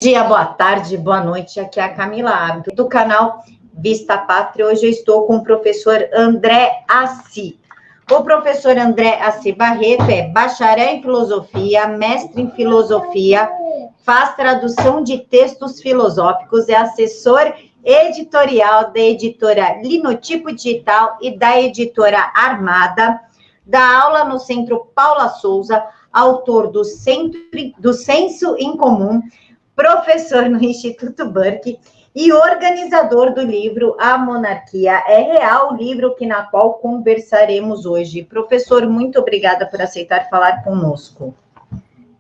Dia, boa tarde, boa noite. Aqui é a Camila Abdo, do canal Vista Pátria. Hoje eu estou com o professor André Assi. O professor André Assi Barreto é bacharel em filosofia, mestre em filosofia, faz tradução de textos filosóficos, é assessor editorial da editora Linotipo Digital e da editora Armada, dá aula no Centro Paula Souza, autor do Senso em Comum, professor no Instituto Burke e organizador do livro A Monarquia é Real, livro na qual conversaremos hoje. Professor, muito obrigada por aceitar falar conosco.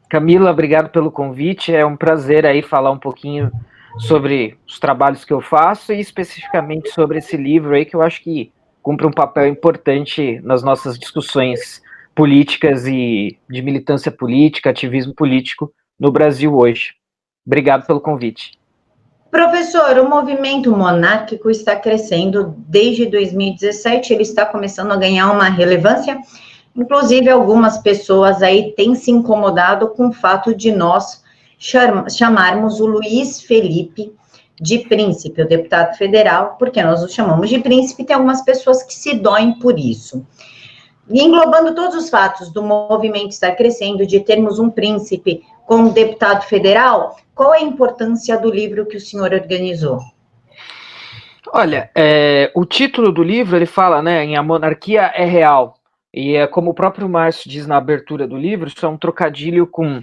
Camila, obrigado pelo convite, é um prazer aí falar um pouquinho sobre os trabalhos que eu faço e especificamente sobre esse livro aí que eu acho que cumpre um papel importante nas nossas discussões políticas e de militância política, ativismo político no Brasil hoje. Obrigado pelo convite. Professor, o movimento monárquico está crescendo desde 2017, ele está começando a ganhar uma relevância. Inclusive, algumas pessoas aí têm se incomodado com o fato de nós chamarmos o Luiz Felipe de príncipe, o deputado federal, porque nós o chamamos de príncipe, tem algumas pessoas que se doem por isso. E englobando todos os fatos do movimento estar crescendo, de termos um príncipe como deputado federal, qual é a importância do livro que o senhor organizou? Olha, o título do livro, ele fala, né, em A Monarquia é Real, e como o próprio Márcio diz na abertura do livro, isso é um trocadilho com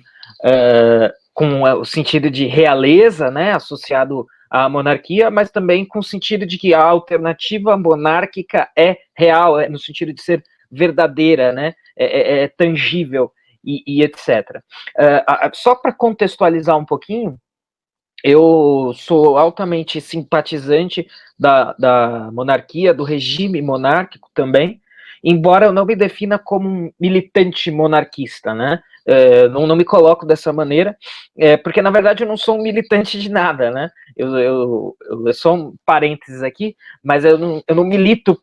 o sentido de realeza, né, associado à monarquia, mas também com o sentido de que a alternativa monárquica é real, no sentido de ser verdadeira, né, é tangível e etc. Só para contextualizar um pouquinho, eu sou altamente simpatizante da monarquia, do regime monárquico também, embora eu não me defina como um militante monarquista, né? Não me coloco dessa maneira, porque na verdade eu não sou um militante de nada, né? Eu só um parênteses aqui, mas eu não milito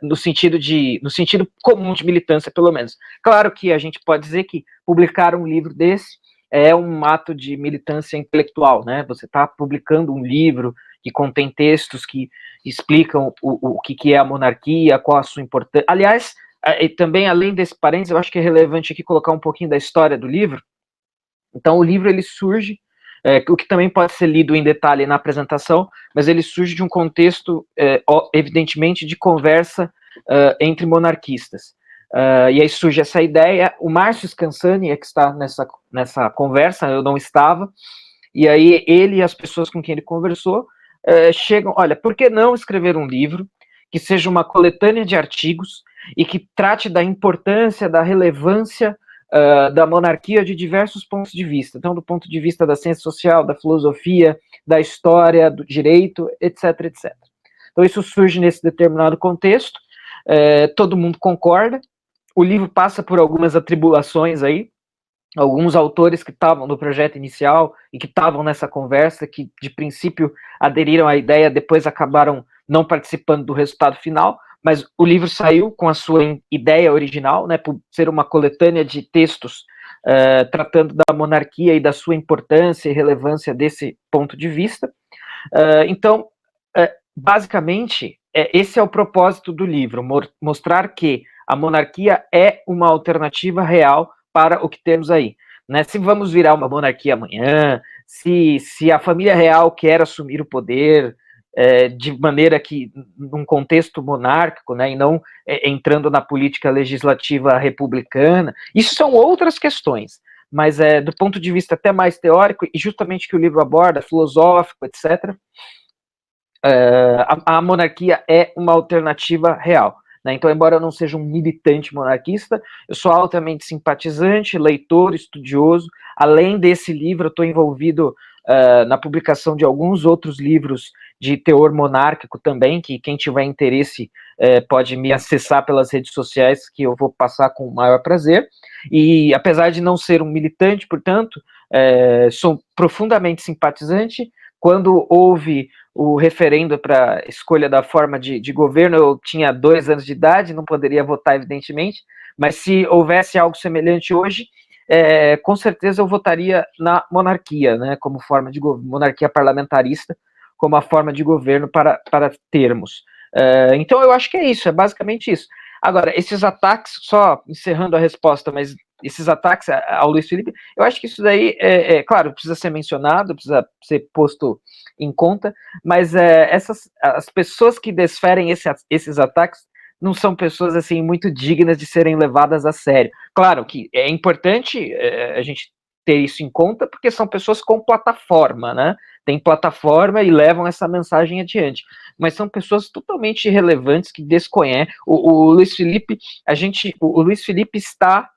no sentido comum de militância, pelo menos. Claro que a gente pode dizer que publicar um livro desse é um ato de militância intelectual, né? Você está publicando um livro que contém textos que explicam o que é a monarquia, qual a sua importância. Aliás, e também, além desse parênteses, eu acho que é relevante aqui colocar um pouquinho da história do livro. Então, o livro, ele surge, o que também pode ser lido em detalhe na apresentação, mas ele surge de um contexto, evidentemente, de conversa entre monarquistas. E aí surge essa ideia, o Márcio Scansani é que está nessa conversa, eu não estava, e aí ele e as pessoas com quem ele conversou chegam, olha, por que não escrever um livro que seja uma coletânea de artigos e que trate da importância, da relevância da monarquia de diversos pontos de vista, então do ponto de vista da ciência social, da filosofia, da história, do direito, etc, etc. Então isso surge nesse determinado contexto, todo mundo concorda, o livro passa por algumas atribulações aí, alguns autores que estavam no projeto inicial e que estavam nessa conversa, que de princípio aderiram à ideia, depois acabaram não participando do resultado final, mas o livro saiu com a sua ideia original, né, por ser uma coletânea de textos tratando da monarquia e da sua importância e relevância desse ponto de vista. Então, basicamente, esse é o propósito do livro, mostrar que a monarquia é uma alternativa real para o que temos aí. Né? Se vamos virar uma monarquia amanhã, se a família real quer assumir o poder de maneira que, num contexto monárquico, né, e não entrando na política legislativa republicana, isso são outras questões, mas do ponto de vista até mais teórico, e justamente que o livro aborda, filosófico, etc., a monarquia é uma alternativa real. Né? Então, embora eu não seja um militante monarquista, eu sou altamente simpatizante, leitor, estudioso. Além desse livro, eu estou envolvido na publicação de alguns outros livros de teor monárquico também, que quem tiver interesse pode me acessar pelas redes sociais, que eu vou passar com o maior prazer. E apesar de não ser um militante, portanto, sou profundamente simpatizante. Quando houve o referendo para escolha da forma de governo, eu tinha 2 anos de idade, não poderia votar, evidentemente, mas se houvesse algo semelhante hoje, com certeza eu votaria na monarquia, né, como forma de monarquia parlamentarista, como a forma de governo para termos. Então eu acho que é isso, é basicamente isso. Agora, esses ataques, só encerrando a resposta, mas esses ataques ao Luiz Felipe, eu acho que isso daí, claro, precisa ser mencionado, precisa ser posto em conta, mas as pessoas que desferem esses ataques não são pessoas, assim, muito dignas de serem levadas a sério. Claro que é importante a gente ter isso em conta, porque são pessoas com plataforma, né? Tem plataforma e levam essa mensagem adiante. Mas são pessoas totalmente irrelevantes que desconhecem. O Luiz Felipe, o Luiz Felipe está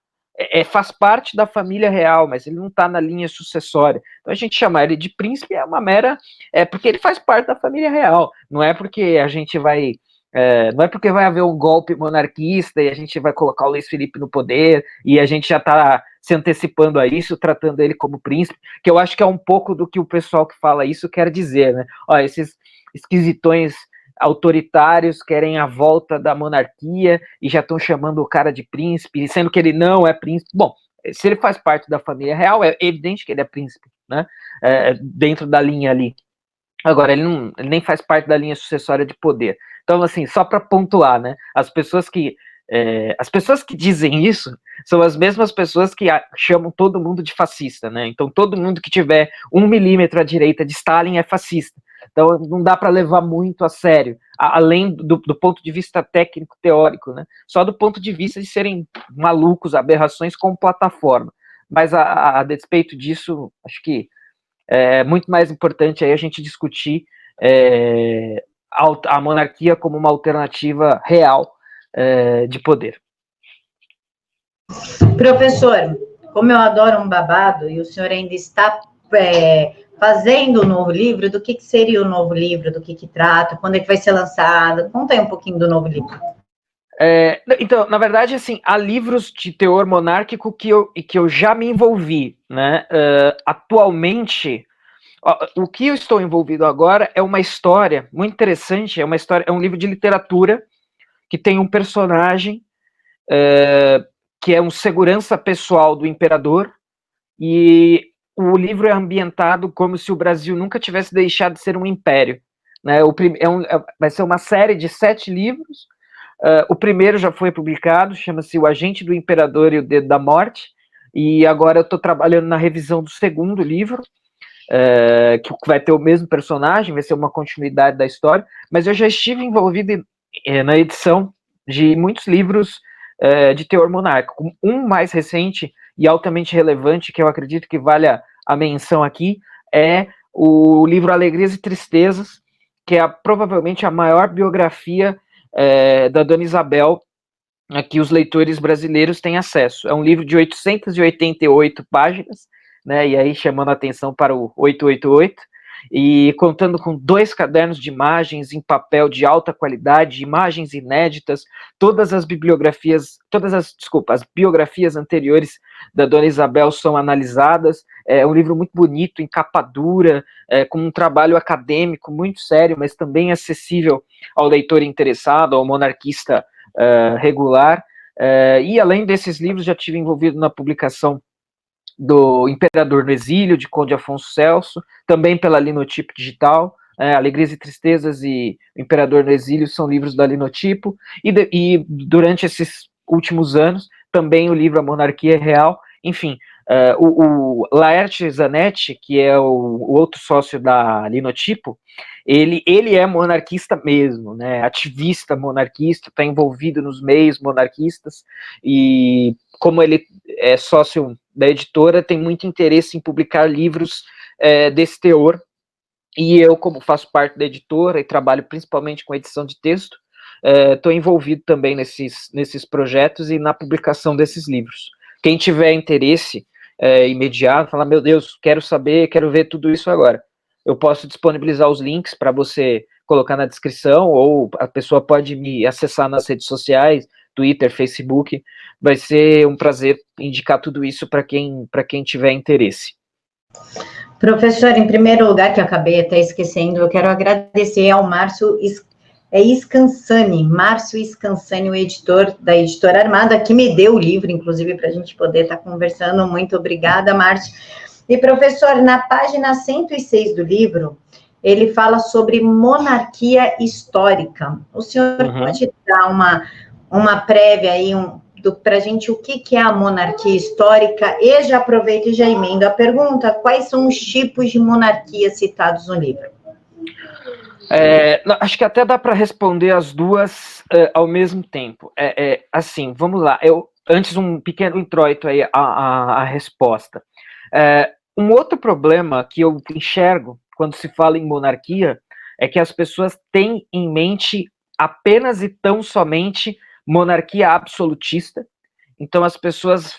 faz parte da família real, mas ele não está na linha sucessória. Então a gente chamar ele de príncipe é uma mera, porque ele faz parte da família real. Não é porque a gente vai não é porque vai haver um golpe monarquista e a gente vai colocar o Luiz Felipe no poder e a gente já está se antecipando a isso, tratando ele como príncipe, que eu acho que é um pouco do que o pessoal que fala isso quer dizer, né? Ó, esses esquisitões autoritários querem a volta da monarquia e já estão chamando o cara de príncipe, sendo que ele não é príncipe. Bom, se ele faz parte da família real, é evidente que ele é príncipe, né? Dentro da linha ali. Agora, ele nem faz parte da linha sucessória de poder. Então, assim, só para pontuar, né? As pessoas que dizem isso são as mesmas pessoas que chamam todo mundo de fascista, né? Então, todo mundo que tiver 1 milímetro à direita de Stalin é fascista. Então, não dá para levar muito a sério, além do ponto de vista técnico-teórico, né? Só do ponto de vista de serem malucos, aberrações com plataforma. Mas, a despeito disso, acho que é muito mais importante aí a gente discutir a monarquia como uma alternativa real de poder. Professor, como eu adoro um babado e o senhor ainda está fazendo o novo livro, do que seria o novo livro, do que trata, quando é que vai ser lançado? Conta aí um pouquinho do novo livro. Então, na verdade, assim, há livros de teor monárquico que eu já me envolvi, né? Atualmente, o que eu estou envolvido agora é uma história muito interessante, é um livro de literatura que tem um personagem que é um segurança pessoal do imperador, e o livro é ambientado como se o Brasil nunca tivesse deixado de ser um império, né? Vai ser uma série de 7 livros. O primeiro já foi publicado, chama-se O Agente do Imperador e o Dedo da Morte, e agora eu estou trabalhando na revisão do segundo livro, que vai ter o mesmo personagem, vai ser uma continuidade da história, mas eu já estive envolvido na edição de muitos livros de teor monárquico. Um mais recente e altamente relevante, que eu acredito que vale a menção aqui, é o livro Alegrias e Tristezas, que é provavelmente a maior biografia da Dona Isabel que os leitores brasileiros têm acesso. É um livro de 888 páginas, né, e aí chamando a atenção para o 888, e contando com 2 cadernos de imagens em papel de alta qualidade, imagens inéditas, as biografias anteriores da Dona Isabel são analisadas. É um livro muito bonito, em capa dura, com um trabalho acadêmico muito sério, mas também acessível ao leitor interessado, ao monarquista regular. E além desses livros, já tive envolvido na publicação do Imperador no Exílio, de Conde Afonso Celso, também pela Linotipo Digital. Alegrias e Tristezas e O Imperador no Exílio são livros da Linotipo, e durante esses últimos anos, também o livro A Monarquia Real. Enfim, o Laerte Zanetti, que é o outro sócio da Linotipo, ele é monarquista mesmo, né? Ativista monarquista, está envolvido nos meios monarquistas, e como ele é sócio da editora, tem muito interesse em publicar livros desse teor, e eu, como faço parte da editora e trabalho principalmente com edição de texto, estou envolvido também nesses projetos e na publicação desses livros. Quem tiver interesse imediato, falar, meu Deus, quero saber, quero ver tudo isso agora, eu posso disponibilizar os links para você colocar na descrição, ou a pessoa pode me acessar nas redes sociais, Twitter, Facebook. Vai ser um prazer indicar tudo isso para quem tiver interesse. Professor, em primeiro lugar, que eu acabei até esquecendo, eu quero agradecer ao Márcio é Scansani, Márcio Scansani, o editor da Editora Armada, que me deu o livro, inclusive, para a gente poder estar conversando. Muito obrigada, Márcio. E, professor, na página 106 do livro, ele fala sobre monarquia histórica. O senhor pode dar uma prévia aí, para a gente, o que é a monarquia histórica? E já aproveito e já emendo a pergunta, quais são os tipos de monarquia citados no livro? Acho que até dá para responder as duas ao mesmo tempo. Assim, vamos lá. Antes, um pequeno introito aí à resposta. Um outro problema que eu enxergo quando se fala em monarquia é que as pessoas têm em mente apenas e tão somente monarquia absolutista. Então as pessoas,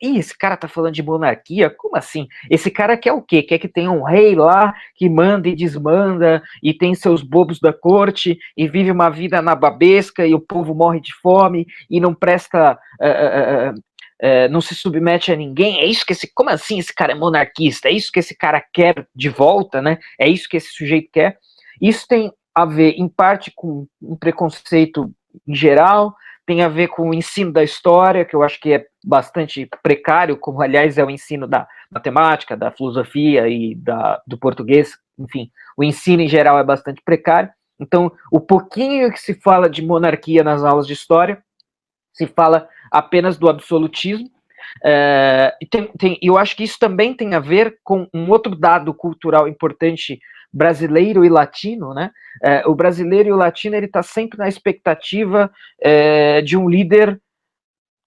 esse cara tá falando de monarquia? Como assim? Esse cara quer o quê? Quer que tenha um rei lá que manda e desmanda e tem seus bobos da corte e vive uma vida nababesca e o povo morre de fome e não presta, não se submete a ninguém? É isso que como assim esse cara é monarquista? É isso que esse cara quer de volta, né? É isso que esse sujeito quer? Isso tem a ver, em parte, com um preconceito em geral, tem a ver com o ensino da história, que eu acho que é bastante precário, como, aliás, é o ensino da matemática, da filosofia e do português, enfim, o ensino em geral é bastante precário. Então, o pouquinho que se fala de monarquia nas aulas de história, se fala apenas do absolutismo, eu acho que isso também tem a ver com um outro dado cultural importante brasileiro e latino, né? O brasileiro e o latino, ele está sempre na expectativa de um líder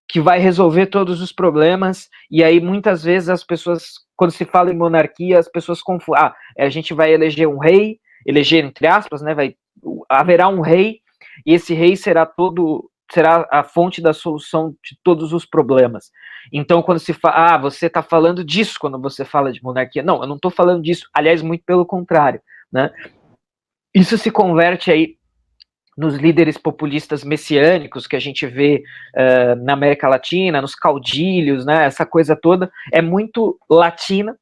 que vai resolver todos os problemas, e aí muitas vezes as pessoas, quando se fala em monarquia, as pessoas confundem, a gente vai eleger um rei, eleger entre aspas, né? Haverá um rei, e esse rei será a fonte da solução de todos os problemas. Então, quando se fala, você está falando disso quando você fala de monarquia. Não, eu não estou falando disso. Aliás, muito pelo contrário, né? Isso se converte aí nos líderes populistas messiânicos que a gente vê na América Latina, nos caudilhos, né? Essa coisa toda é muito latina.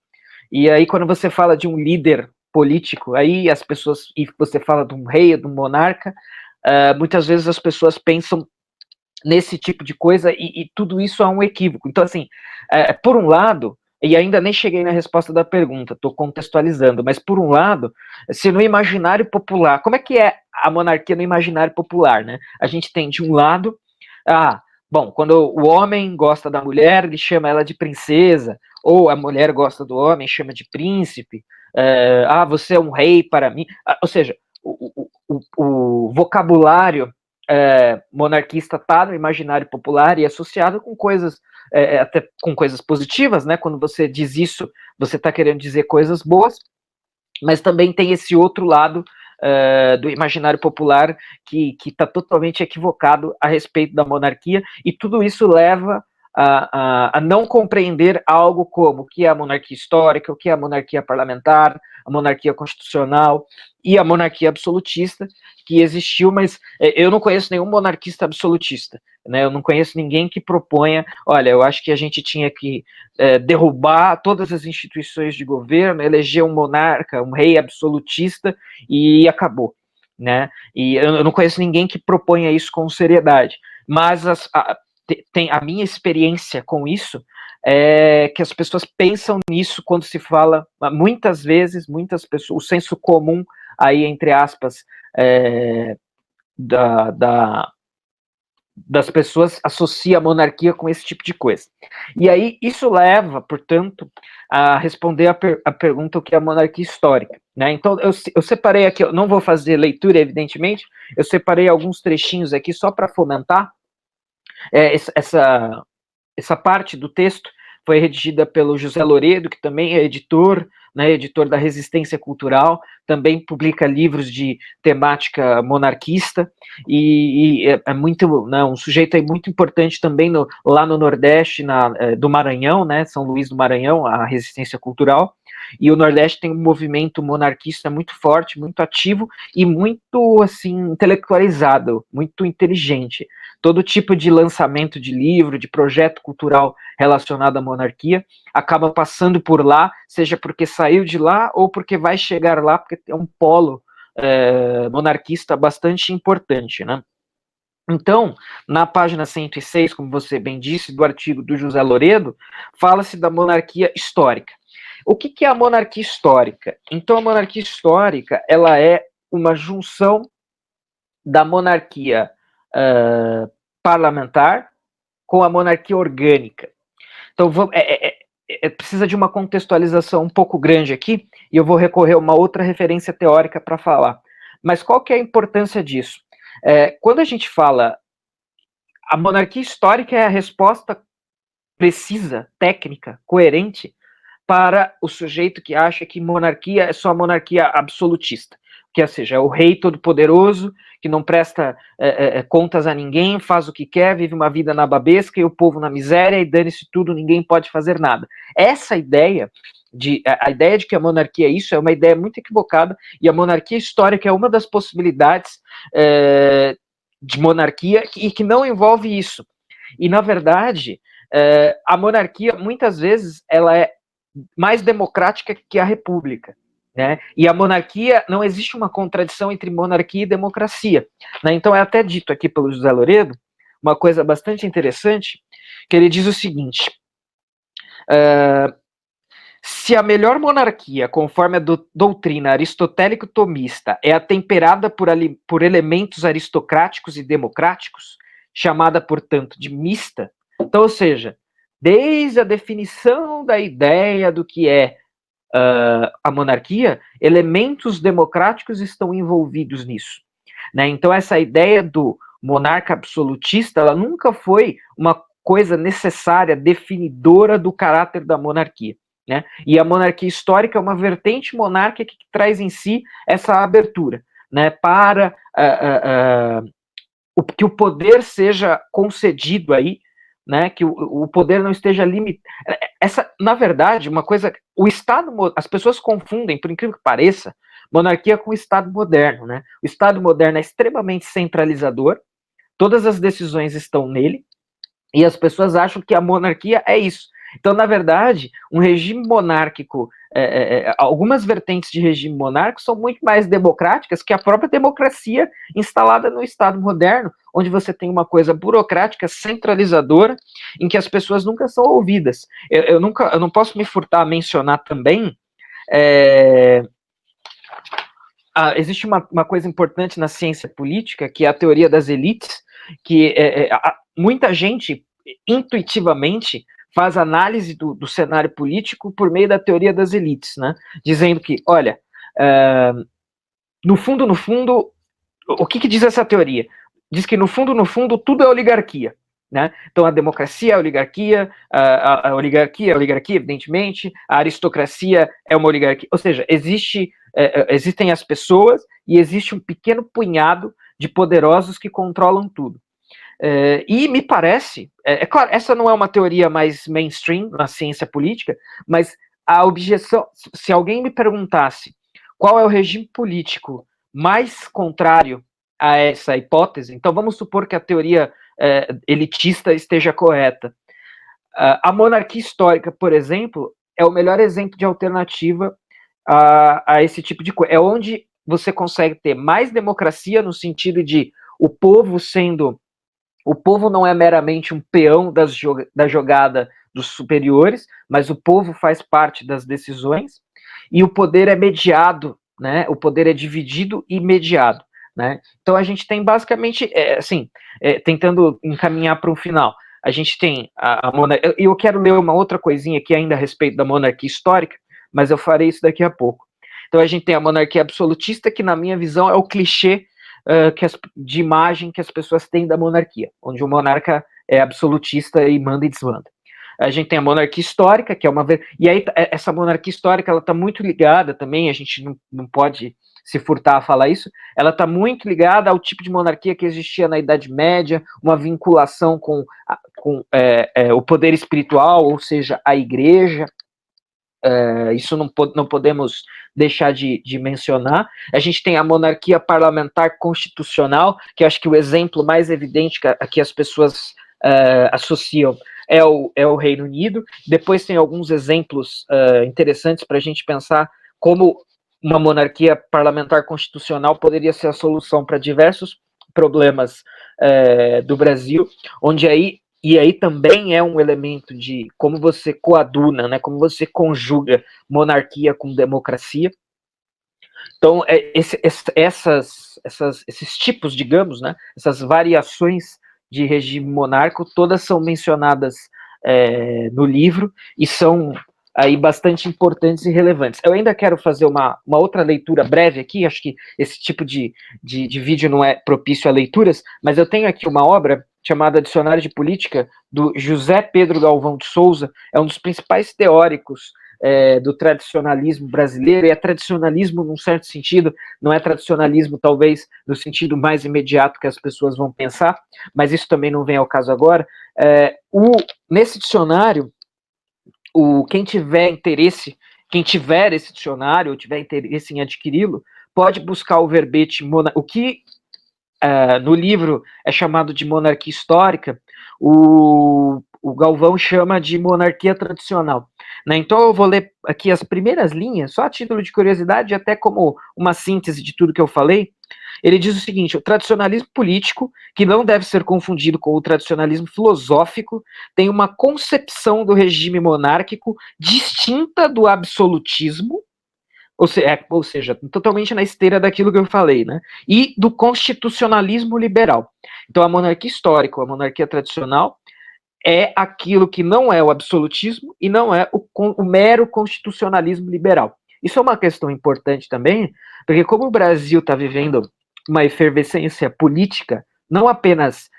E aí, quando você fala de um líder político, aí as pessoas, e você fala de um rei, de um monarca, muitas vezes as pessoas pensam nesse tipo de coisa, e tudo isso é um equívoco. Então, assim, por um lado, e ainda nem cheguei na resposta da pergunta, estou contextualizando, mas por um lado, se no imaginário popular, como é que é a monarquia no imaginário popular, né? A gente tem de um lado, bom, quando o homem gosta da mulher, ele chama ela de princesa, ou a mulher gosta do homem, chama de príncipe, você é um rei para mim, ou seja, o vocabulário monarquista está no imaginário popular e associado com coisas, até com coisas positivas, né? Quando você diz isso, você está querendo dizer coisas boas, mas também tem esse outro lado do imaginário popular que está totalmente equivocado a respeito da monarquia, e tudo isso leva a não compreender algo como o que é a monarquia histórica, o que é a monarquia parlamentar, a monarquia constitucional e a monarquia absolutista que existiu, mas eu não conheço nenhum monarquista absolutista, né? Eu não conheço ninguém que proponha, olha, eu acho que a gente tinha que derrubar todas as instituições de governo, eleger um monarca, um rei absolutista e acabou, né? E eu não conheço ninguém que proponha isso com seriedade, mas a minha experiência com isso é que as pessoas pensam nisso quando se fala, muitas vezes, muitas pessoas, o senso comum aí, entre aspas, das pessoas associa a monarquia com esse tipo de coisa. E aí isso leva, portanto, a responder a pergunta o que é a monarquia histórica, né? Então eu separei aqui, eu não vou fazer leitura, evidentemente, eu separei alguns trechinhos aqui só para fomentar essa parte do texto. Foi redigida pelo José Loredo, que também é editor, né, editor da Resistência Cultural, também publica livros de temática monarquista, e é muito, né, um sujeito aí muito importante também lá no Nordeste, do Maranhão, né, São Luís do Maranhão, a Resistência Cultural, e o Nordeste tem um movimento monarquista muito forte, muito ativo e muito, assim, intelectualizado, muito inteligente. Todo tipo de lançamento de livro, de projeto cultural relacionado à monarquia, acaba passando por lá, seja porque saiu de lá ou porque vai chegar lá, porque é um polo monarquista bastante importante, né? Então, na página 106, como você bem disse, do artigo do José Loredo, fala-se da monarquia histórica. O que é a monarquia histórica? Então, a monarquia histórica, ela é uma junção da monarquia parlamentar com a monarquia orgânica. Então, precisa de uma contextualização um pouco grande aqui, e eu vou recorrer a uma outra referência teórica para falar. Mas qual que é a importância disso? Quando a gente fala a monarquia histórica é a resposta precisa, técnica, coerente para o sujeito que acha que monarquia é só monarquia absolutista, que seja, é o rei todo-poderoso, que não presta contas a ninguém, faz o que quer, vive uma vida na babesca e o povo na miséria e dane-se tudo, ninguém pode fazer nada. Essa ideia a ideia de que a monarquia é isso é uma ideia muito equivocada, e a monarquia histórica é uma das possibilidades de monarquia e que não envolve isso. E, na verdade, a monarquia, muitas vezes, ela é mais democrática que a república, né? E a monarquia, não existe uma contradição entre monarquia e democracia, né? Então é até dito aqui pelo José Loredo, uma coisa bastante interessante, que ele diz o seguinte, se a melhor monarquia, conforme a doutrina aristotélico-tomista, é atemperada por elementos aristocráticos e democráticos, chamada, portanto, de mista, então, ou seja, desde a definição da ideia do que é a monarquia, elementos democráticos estão envolvidos nisso, né? Então, essa ideia do monarca absolutista, ela nunca foi uma coisa necessária, definidora do caráter da monarquia, né? E a monarquia histórica é uma vertente monárquica que traz em si essa abertura, né, para que o poder seja concedido aí, né, que o poder não esteja limitado. Na verdade, uma coisa, o Estado, as pessoas confundem, por incrível que pareça, monarquia com o Estado moderno, né? O Estado moderno é extremamente centralizador, todas as decisões estão nele, e as pessoas acham que a monarquia é isso. Então, na verdade, um regime monárquico, algumas vertentes de regime monárquico são muito mais democráticas que a própria democracia instalada no Estado moderno, onde você tem uma coisa burocrática, centralizadora, em que as pessoas nunca são ouvidas. Eu não posso me furtar a mencionar também. Existe uma coisa importante na ciência política, que é a teoria das elites, que muita gente, intuitivamente, faz análise do cenário político por meio da teoria das elites, né? Dizendo que, olha, no fundo, o que diz essa teoria? Diz que, no fundo, tudo é oligarquia, né? Então, a democracia é a oligarquia, a oligarquia é a oligarquia, evidentemente, a aristocracia é uma oligarquia, ou seja, existem as pessoas e existe um pequeno punhado de poderosos que controlam tudo. E me parece, claro, essa não é uma teoria mais mainstream na ciência política, mas a objeção, se alguém me perguntasse qual é o regime político mais contrário a essa hipótese, então vamos supor que a teoria elitista esteja correta. A monarquia histórica, por exemplo, é o melhor exemplo de alternativa a esse tipo de coisa. É onde você consegue ter mais democracia no sentido de o povo não é meramente um peão da jogada dos superiores, mas o povo faz parte das decisões, e o poder é mediado, né? O poder é dividido e mediado, né? Então a gente tem basicamente, tentando encaminhar para um final, a gente tem a monarquia. Eu quero ler uma outra coisinha aqui ainda a respeito da monarquia histórica, mas eu farei isso daqui a pouco. Então a gente tem a monarquia absolutista, que na minha visão é o clichê de imagem que as pessoas têm da monarquia, onde o monarca é absolutista e manda e desmanda. A gente tem a monarquia histórica, que é uma... E aí, essa monarquia histórica, ela está muito ligada também, a gente não pode se furtar a falar isso, ela está muito ligada ao tipo de monarquia que existia na Idade Média, uma vinculação com o poder espiritual, ou seja, a igreja. Isso não podemos deixar de mencionar. A gente tem a monarquia parlamentar constitucional, que acho que o exemplo mais evidente que as pessoas associam é o Reino Unido. Depois tem alguns exemplos interessantes para a gente pensar como uma monarquia parlamentar constitucional poderia ser a solução para diversos problemas do Brasil, onde aí também é um elemento de como você coaduna, né, como você conjuga monarquia com democracia. Então, esses tipos, digamos, né, essas variações de regime monárquico, todas são mencionadas no livro e são aí bastante importantes e relevantes. Eu ainda quero fazer uma outra leitura breve aqui, acho que esse tipo de vídeo não é propício a leituras, mas eu tenho aqui uma obra chamada Dicionário de Política, do José Pedro Galvão de Souza, é um dos principais teóricos do tradicionalismo brasileiro, e é tradicionalismo num certo sentido, não é tradicionalismo talvez no sentido mais imediato que as pessoas vão pensar, mas isso também não vem ao caso agora. Nesse dicionário, quem tiver esse dicionário, ou tiver interesse em adquiri-lo, pode buscar o verbete, o que no livro é chamado de monarquia histórica, o Galvão chama de monarquia tradicional. Né? Então eu vou ler aqui as primeiras linhas, só a título de curiosidade, até como uma síntese de tudo que eu falei. Ele diz o seguinte: o tradicionalismo político, que não deve ser confundido com o tradicionalismo filosófico, tem uma concepção do regime monárquico distinta do absolutismo, ou seja, totalmente na esteira daquilo que eu falei, né? E do constitucionalismo liberal. Então, a monarquia histórica, a monarquia tradicional, é aquilo que não é o absolutismo e não é o mero constitucionalismo liberal. Isso é uma questão importante também, porque como o Brasil está vivendo uma efervescência política, não apenas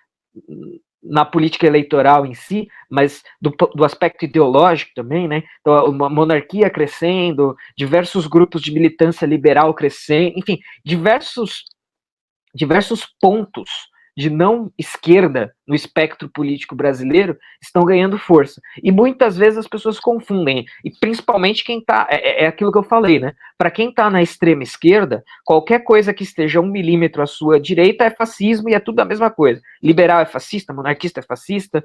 na política eleitoral em si, mas do aspecto ideológico também, né? Então, uma monarquia crescendo, diversos grupos de militância liberal crescendo, enfim, diversos pontos de não esquerda no espectro político brasileiro estão ganhando força. E muitas vezes as pessoas confundem, e principalmente quem está, é aquilo que eu falei, né? Para quem está na extrema esquerda, qualquer coisa que esteja 1 milímetro à sua direita é fascismo e é tudo a mesma coisa. Liberal é fascista, monarquista é fascista,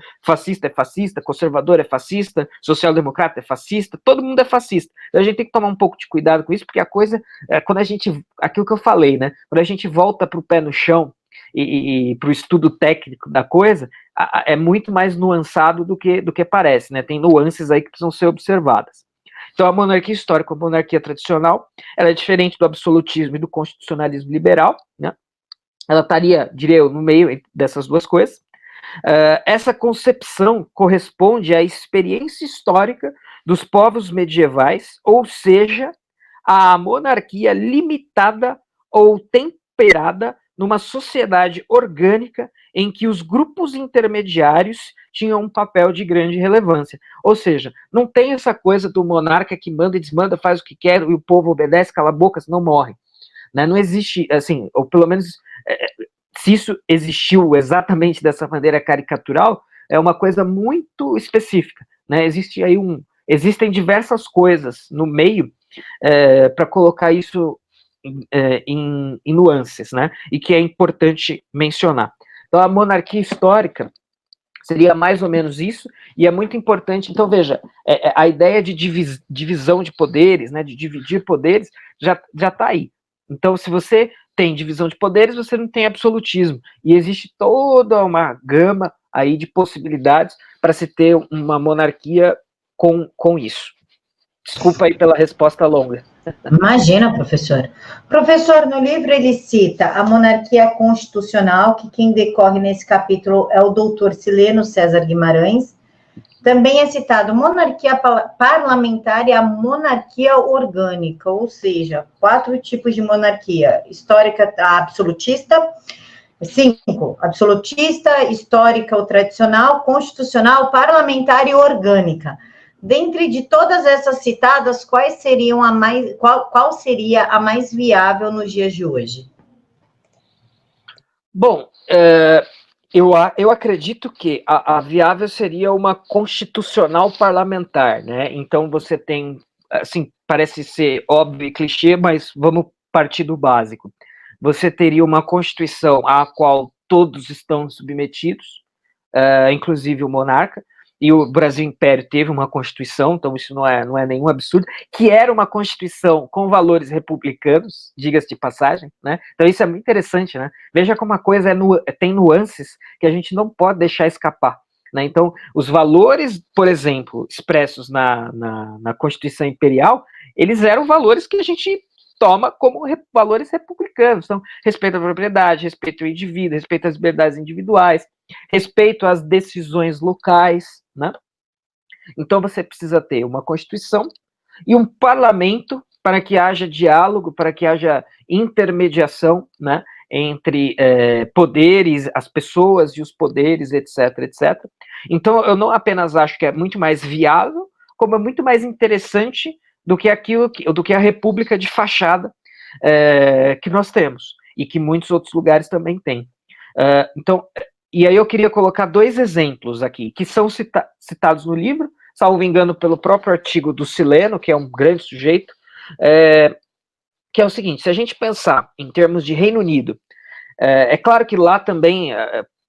conservador é fascista, social-democrata é fascista, todo mundo é fascista. Então a gente tem que tomar um pouco de cuidado com isso, porque a coisa, quando a gente, aquilo que eu falei, né? Quando a gente volta para o pé no chão e para o estudo técnico da coisa, é muito mais nuançado do que parece, né? Tem nuances aí que precisam ser observadas. Então, a monarquia histórica, a monarquia tradicional, ela é diferente do absolutismo e do constitucionalismo liberal, né? Ela estaria, diria eu, no meio dessas duas coisas. Essa concepção corresponde à experiência histórica dos povos medievais, ou seja, à monarquia limitada ou temperada numa sociedade orgânica em que os grupos intermediários tinham um papel de grande relevância. Ou seja, não tem essa coisa do monarca que manda e desmanda, faz o que quer e o povo obedece, cala a boca, senão morre. Né? Não existe, assim, ou pelo menos se isso existiu exatamente dessa maneira caricatural, é uma coisa muito específica. Né? Existem diversas coisas no meio para colocar isso em nuances, né? E que é importante mencionar. Então, a monarquia histórica seria mais ou menos isso, e é muito importante. Então, veja, a ideia de divisão de poderes, né, de dividir poderes, já está aí. Então, se você tem divisão de poderes, você não tem absolutismo. E existe toda uma gama aí de possibilidades para se ter uma monarquia com isso. Desculpa aí pela resposta longa. Imagina, professor. Professor, no livro ele cita a monarquia constitucional, que quem decorre nesse capítulo é o doutor Sileno César Guimarães. Também é citado monarquia parlamentar e a monarquia orgânica, ou seja, 4 tipos de monarquia: histórica, a absolutista, 5, absolutista, histórica ou tradicional, constitucional, parlamentar e orgânica. Dentre de todas essas citadas, qual seria a mais viável nos dias de hoje? Bom, eu acredito que a viável seria uma constitucional parlamentar, né? Então você tem, assim, parece ser óbvio e clichê, mas vamos partir do básico. Você teria uma constituição à qual todos estão submetidos, inclusive o monarca, e o Brasil Império teve uma Constituição, então isso não é nenhum absurdo, que era uma Constituição com valores republicanos, diga-se de passagem, né? Então isso é muito interessante, né? Veja como a coisa tem nuances que a gente não pode deixar escapar, né? Então, os valores, por exemplo, expressos na Constituição Imperial, eles eram valores que a gente toma como valores republicanos. Então, respeito à propriedade, respeito ao indivíduo, respeito às liberdades individuais, respeito às decisões locais, né? Então, você precisa ter uma Constituição e um parlamento para que haja diálogo, para que haja intermediação, né, entre poderes, as pessoas e os poderes, etc, etc. Então, eu não apenas acho que é muito mais viável, como é muito mais interessante do que do que a república de fachada que nós temos, e que muitos outros lugares também têm. Então, e aí eu queria colocar 2 exemplos aqui, que são citados no livro, salvo engano, pelo próprio artigo do Sileno, que é um grande sujeito, que é o seguinte: se a gente pensar em termos de Reino Unido, é claro que lá também,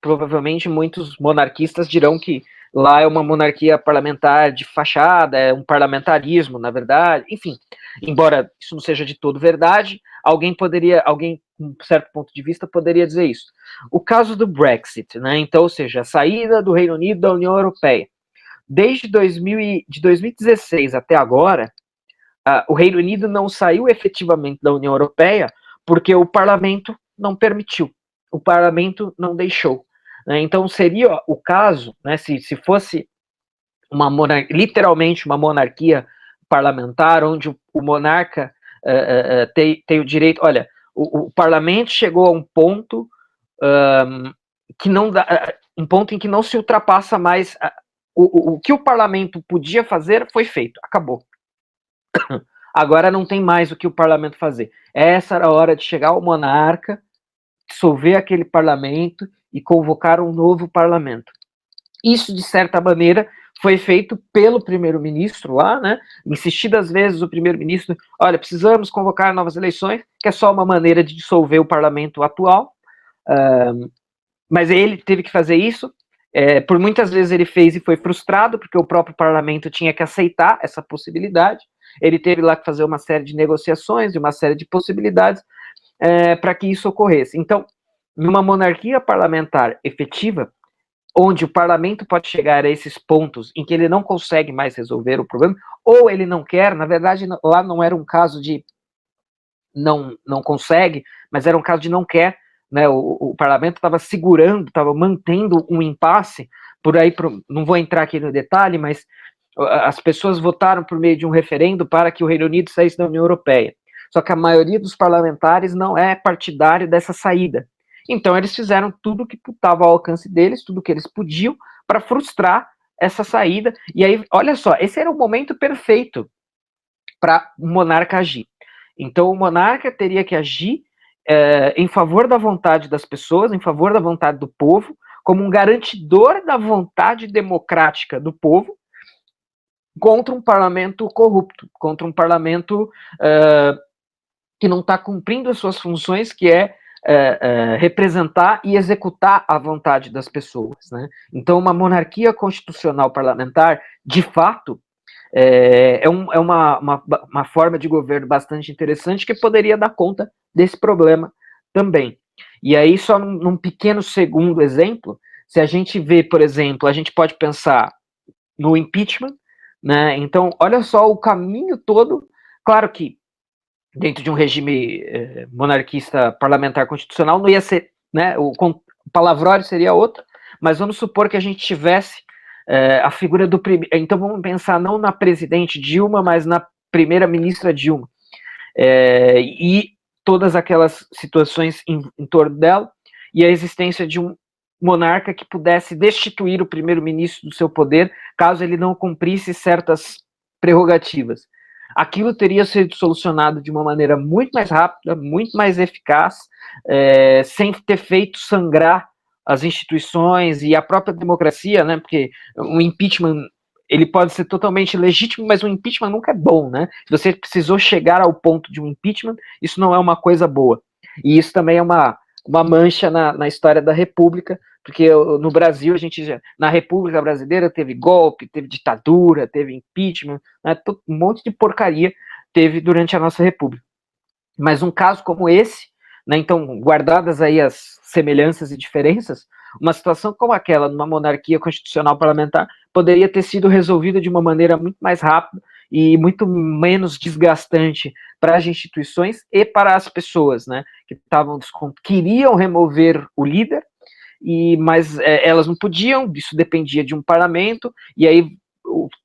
provavelmente, muitos monarquistas dirão que lá é uma monarquia parlamentar de fachada, é um parlamentarismo, na verdade, enfim, embora isso não seja de todo verdade, alguém, com um certo ponto de vista, poderia dizer isso. O caso do Brexit, né? Então, ou seja, a saída do Reino Unido da União Europeia. Desde 2016 até agora, o Reino Unido não saiu efetivamente da União Europeia porque o parlamento não permitiu, o parlamento não deixou. Né? Então, seria o caso, né, se fosse literalmente uma monarquia parlamentar, onde o monarca tem o direito. Olha, o parlamento chegou a um ponto que não dá, um ponto em que não se ultrapassa mais. O que o parlamento podia fazer foi feito, acabou. Agora não tem mais o que o parlamento fazer. Essa era a hora de chegar o monarca, dissolver aquele parlamento e convocar um novo parlamento. Isso, de certa maneira, foi feito pelo primeiro-ministro lá, né? Insistidas vezes o primeiro-ministro, olha, precisamos convocar novas eleições, que é só uma maneira de dissolver o parlamento atual. Mas ele teve que fazer isso. Por muitas vezes ele fez e foi frustrado, porque o próprio parlamento tinha que aceitar essa possibilidade. Ele teve lá que fazer uma série de negociações, uma série de possibilidades para que isso ocorresse. Então, numa monarquia parlamentar efetiva, onde o parlamento pode chegar a esses pontos em que ele não consegue mais resolver o problema, ou ele não quer, na verdade, lá não era um caso de não consegue, mas era um caso de não quer, né? O parlamento estava segurando, estava mantendo um impasse, por aí, não vou entrar aqui no detalhe, mas as pessoas votaram por meio de um referendo para que o Reino Unido saísse da União Europeia. Só que a maioria dos parlamentares não é partidário dessa saída. Então eles fizeram tudo que estava ao alcance deles, tudo que eles podiam, para frustrar essa saída. E aí, olha só, esse era o momento perfeito para o monarca agir. Então o monarca teria que agir em favor da vontade das pessoas, em favor da vontade do povo, como um garantidor da vontade democrática do povo, contra um parlamento corrupto, contra um parlamento que não está cumprindo as suas funções, que é representar e executar a vontade das pessoas. Né? Então, uma monarquia constitucional parlamentar, de fato, é uma forma de governo bastante interessante que poderia dar conta desse problema também. E aí, só num pequeno segundo exemplo, se a gente vê, por exemplo, a gente pode pensar no impeachment, né? Então, olha só o caminho todo. Claro que dentro de um regime monarquista parlamentar constitucional não ia ser, né? O palavrório seria outro, mas vamos supor que a gente tivesse a figura do primeiro. Então vamos pensar não na presidente Dilma, mas na primeira-ministra Dilma. E todas aquelas situações em torno dela, e a existência de um monarca que pudesse destituir o primeiro-ministro do seu poder, caso ele não cumprisse certas prerrogativas. Aquilo teria sido solucionado de uma maneira muito mais rápida, muito mais eficaz, sem ter feito sangrar as instituições e a própria democracia, né? Porque o impeachment, ele pode ser totalmente legítimo, mas o impeachment nunca é bom, né? Se você precisou chegar ao ponto de um impeachment, isso não é uma coisa boa. E isso também é uma uma mancha na história da República, porque no Brasil, na República Brasileira teve golpe, teve ditadura, teve impeachment, né, um monte de porcaria teve durante a nossa República. Mas um caso como esse, né, então, guardadas aí as semelhanças e diferenças, uma situação como aquela, numa monarquia constitucional parlamentar, poderia ter sido resolvida de uma maneira muito mais rápida e muito menos desgastante para as instituições e para as pessoas, né, que queriam remover o líder, mas elas não podiam, isso dependia de um parlamento, e aí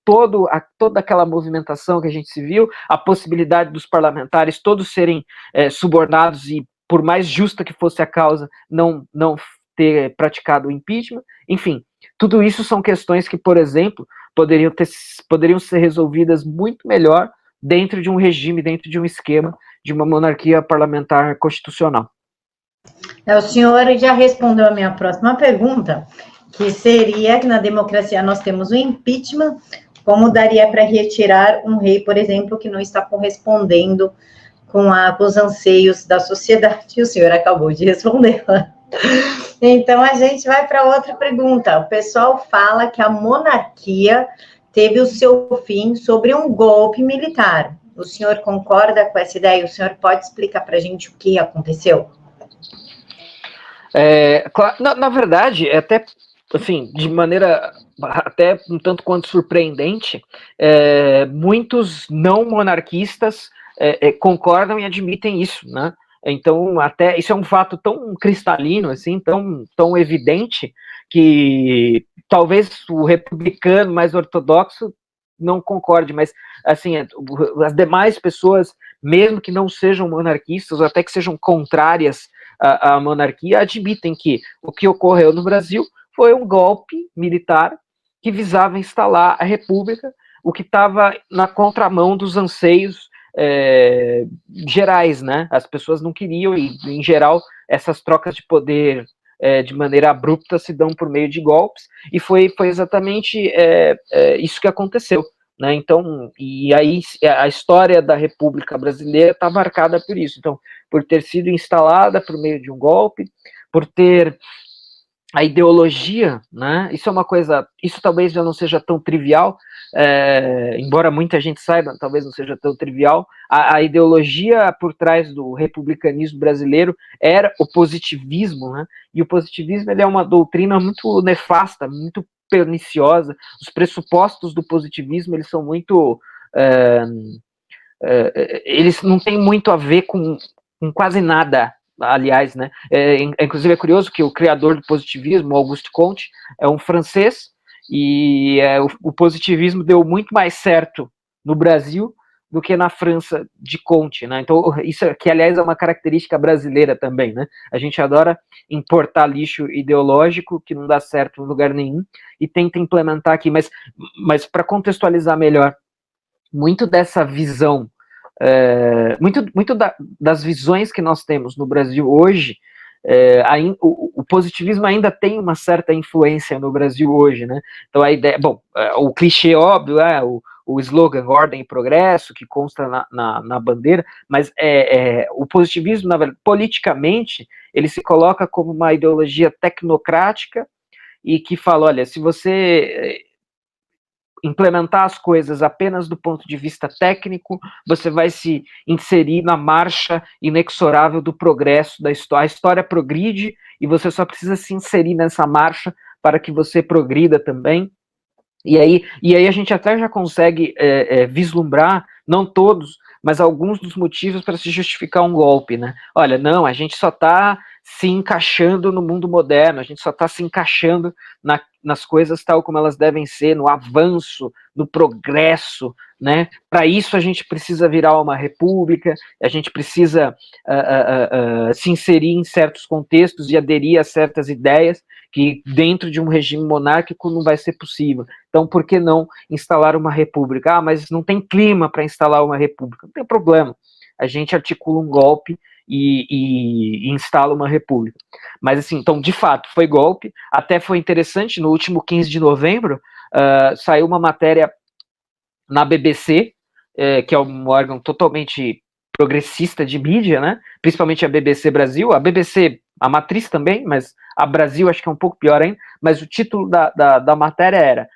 toda aquela movimentação que a gente se viu, a possibilidade dos parlamentares todos serem subornados e, por mais justa que fosse a causa, não ter praticado o impeachment, enfim, tudo isso são questões que, por exemplo, poderiam ser resolvidas muito melhor dentro de um regime, dentro de um esquema de uma monarquia parlamentar constitucional. O senhor já respondeu a minha próxima pergunta, que seria que na democracia nós temos o impeachment, como daria para retirar um rei, por exemplo, que não está correspondendo com os anseios da sociedade? O senhor acabou de responder. Então, a gente vai para outra pergunta. O pessoal fala que a monarquia teve o seu fim sobre um golpe militar. O senhor concorda com essa ideia? O senhor pode explicar para a gente o que aconteceu? Na verdade, até assim, de maneira até um tanto quanto surpreendente, muitos não monarquistas concordam e admitem isso, né? Então, até isso é um fato tão cristalino, assim, tão evidente, que talvez o republicano mais ortodoxo não concorde, mas assim, as demais pessoas, mesmo que não sejam monarquistas, ou até que sejam contrárias à monarquia, admitem que o que ocorreu no Brasil foi um golpe militar que visava instalar a república, o que estava na contramão dos anseios gerais, né? As pessoas não queriam, e em geral essas trocas de poder de maneira abrupta se dão por meio de golpes, e foi exatamente isso que aconteceu, né? Então, e aí a história da República Brasileira está marcada por isso. Então, por ter sido instalada por meio de um golpe, por ter a ideologia, né? Isso é uma coisa, isso talvez já não seja tão trivial, embora muita gente saiba, talvez não seja tão trivial. A ideologia por trás do republicanismo brasileiro era o positivismo, né? E o positivismo, ele é uma doutrina muito nefasta, muito perniciosa. Os pressupostos do positivismo, eles são muito eles não têm muito a ver com quase nada, aliás, né? Inclusive é curioso que o criador do positivismo, Auguste Comte, é um francês, e o positivismo deu muito mais certo no Brasil do que na França de Comte, né? Então, isso que, aliás, é uma característica brasileira também, né? A gente adora importar lixo ideológico que não dá certo em lugar nenhum e tenta implementar aqui, mas para contextualizar melhor, muito dessa visão, das visões que nós temos no Brasil hoje, o positivismo ainda tem uma certa influência no Brasil hoje, né? Então a ideia, o clichê óbvio é o slogan ordem e progresso, que consta na bandeira, mas o positivismo, na verdade, politicamente, ele se coloca como uma ideologia tecnocrática e que fala, olha, se você implementar as coisas apenas do ponto de vista técnico, você vai se inserir na marcha inexorável do progresso da história. A história progride e você só precisa se inserir nessa marcha para que você progrida também. E aí a gente até já consegue vislumbrar, não todos, mas alguns dos motivos para se justificar um golpe, né? Olha, não, a gente só está se encaixando no mundo moderno, a gente só está se encaixando nas coisas tal como elas devem ser, no avanço, no progresso, né? Para isso a gente precisa virar uma república, a gente precisa se inserir em certos contextos e aderir a certas ideias que dentro de um regime monárquico não vai ser possível. Então, por que não instalar uma república? Ah, mas não tem clima para instalar uma república. Não tem problema. A gente articula um golpe e instala uma república. Mas, assim, então, de fato, foi golpe. Até foi interessante, no último 15 de novembro, saiu uma matéria na BBC, que é um órgão totalmente progressista de mídia, né? Principalmente a BBC Brasil, a BBC, a matriz também, mas a Brasil acho que é um pouco pior ainda, mas o título da matéria era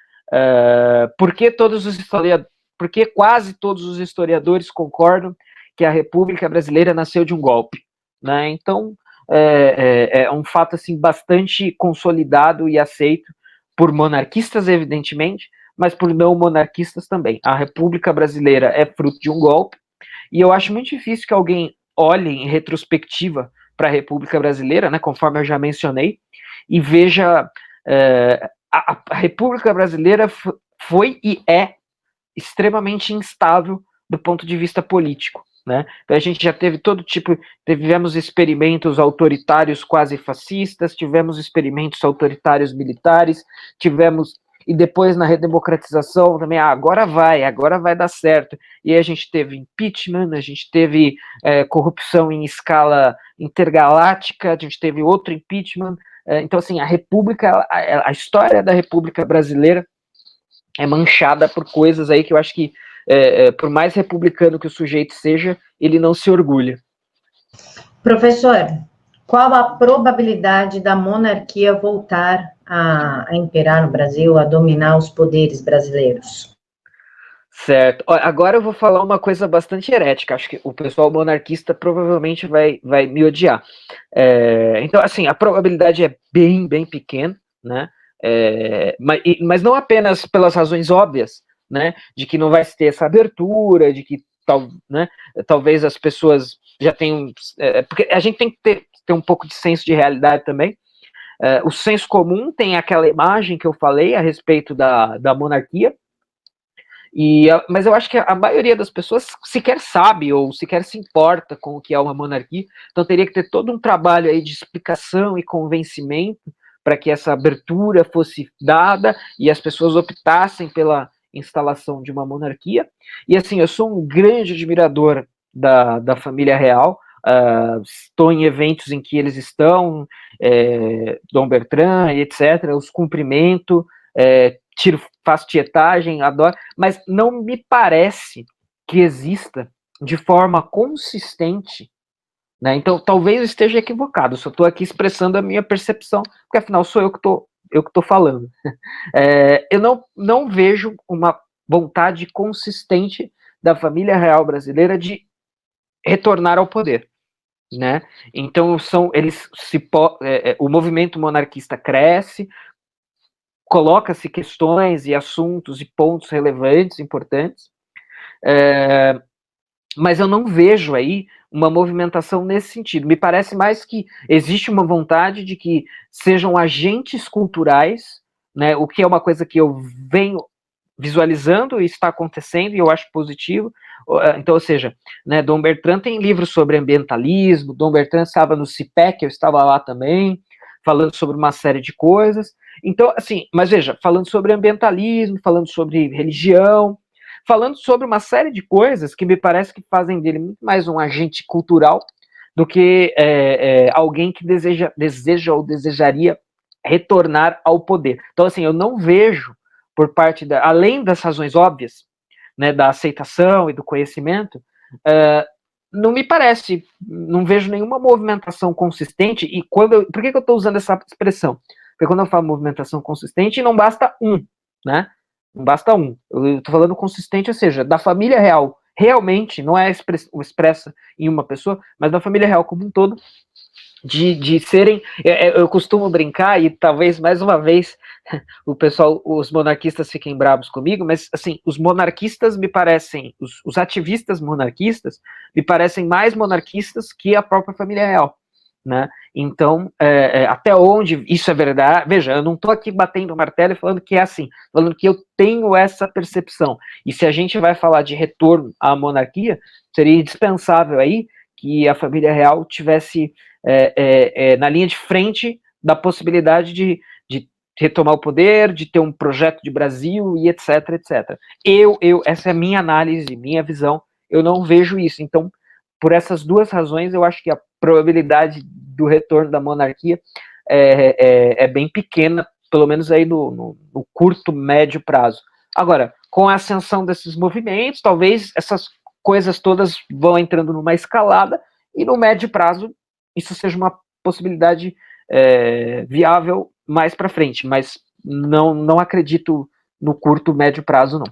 por que quase todos os historiadores concordam que a República Brasileira nasceu de um golpe, né? Então, é um fato assim bastante consolidado e aceito por monarquistas, evidentemente, mas por não monarquistas também. A República Brasileira é fruto de um golpe, e eu acho muito difícil que alguém olhe em retrospectiva para a República Brasileira, né, conforme eu já mencionei, e veja a República Brasileira foi e é extremamente instável do ponto de vista político, né? Então a gente já teve todo tipo, tivemos experimentos autoritários quase fascistas, tivemos experimentos autoritários militares, tivemos, e depois na redemocratização também, agora vai dar certo. E aí a gente teve impeachment, a gente teve corrupção em escala intergaláctica, a gente teve outro impeachment. Então assim, a história da República Brasileira é manchada por coisas aí que eu acho que, por mais republicano que o sujeito seja, ele não se orgulha. Professor, qual a probabilidade da monarquia voltar a imperar no Brasil, a dominar os poderes brasileiros? Certo. Agora eu vou falar uma coisa bastante herética. Acho que o pessoal monarquista provavelmente vai me odiar. Então, assim, a probabilidade é bem pequena, né? Mas não apenas pelas razões óbvias, né? De que não vai ter essa abertura, de que talvez as pessoas já tenham. Porque a gente tem que ter um pouco de senso de realidade também. O senso comum tem aquela imagem que eu falei a respeito da monarquia. Mas eu acho que a maioria das pessoas sequer sabe ou sequer se importa com o que é uma monarquia, então teria que ter todo um trabalho aí de explicação e convencimento para que essa abertura fosse dada e as pessoas optassem pela instalação de uma monarquia. E assim, eu sou um grande admirador da família real, estou em eventos em que eles estão, Dom Bertrand, etc., os cumprimento, faço tietagem, adoro, mas não me parece que exista de forma consistente, né? Então talvez eu esteja equivocado, só estou aqui expressando a minha percepção, porque afinal sou eu que estou falando. Eu não vejo uma vontade consistente da família real brasileira de retornar ao poder, né? Então o movimento monarquista cresce, coloca-se questões e assuntos e pontos relevantes, importantes, mas eu não vejo aí uma movimentação nesse sentido. Me parece mais que existe uma vontade de que sejam agentes culturais, né, o que é uma coisa que eu venho visualizando e está acontecendo, e eu acho positivo. Então, ou seja, né, Dom Bertrand tem livros sobre ambientalismo, Dom Bertrand estava no CIPEC, eu estava lá também, falando sobre uma série de coisas. Então, assim, mas veja, falando sobre ambientalismo, falando sobre religião, falando sobre uma série de coisas que me parece que fazem dele muito mais um agente cultural do que alguém que deseja ou desejaria retornar ao poder. Então, assim, eu não vejo por parte além das razões óbvias, né, da aceitação e do conhecimento, não me parece, não vejo nenhuma movimentação consistente. E por que eu estou usando essa expressão? Porque quando eu falo movimentação consistente, não basta né? Não basta eu estou falando consistente, ou seja, da família real, realmente, não é expressa em uma pessoa, mas da família real como um todo, de serem, eu costumo brincar, e talvez mais uma vez os monarquistas fiquem bravos comigo, mas assim, os monarquistas me parecem, os ativistas monarquistas me parecem mais monarquistas que a própria família real, né? Então, até onde isso é verdade? Veja, eu não estou aqui batendo o martelo e falando que é assim, falando que eu tenho essa percepção. E se a gente vai falar de retorno à monarquia, seria indispensável aí que a família real tivesse na linha de frente da possibilidade de retomar o poder, de ter um projeto de Brasil e etc, etc. Essa é a minha análise, minha visão, eu não vejo isso. Então, por essas duas razões, eu acho que a probabilidade do retorno da monarquia é bem pequena, pelo menos aí no curto, médio prazo. Agora, com a ascensão desses movimentos, talvez essas coisas todas vão entrando numa escalada, e no médio prazo isso seja uma possibilidade viável mais para frente, mas não acredito no curto, médio prazo, não.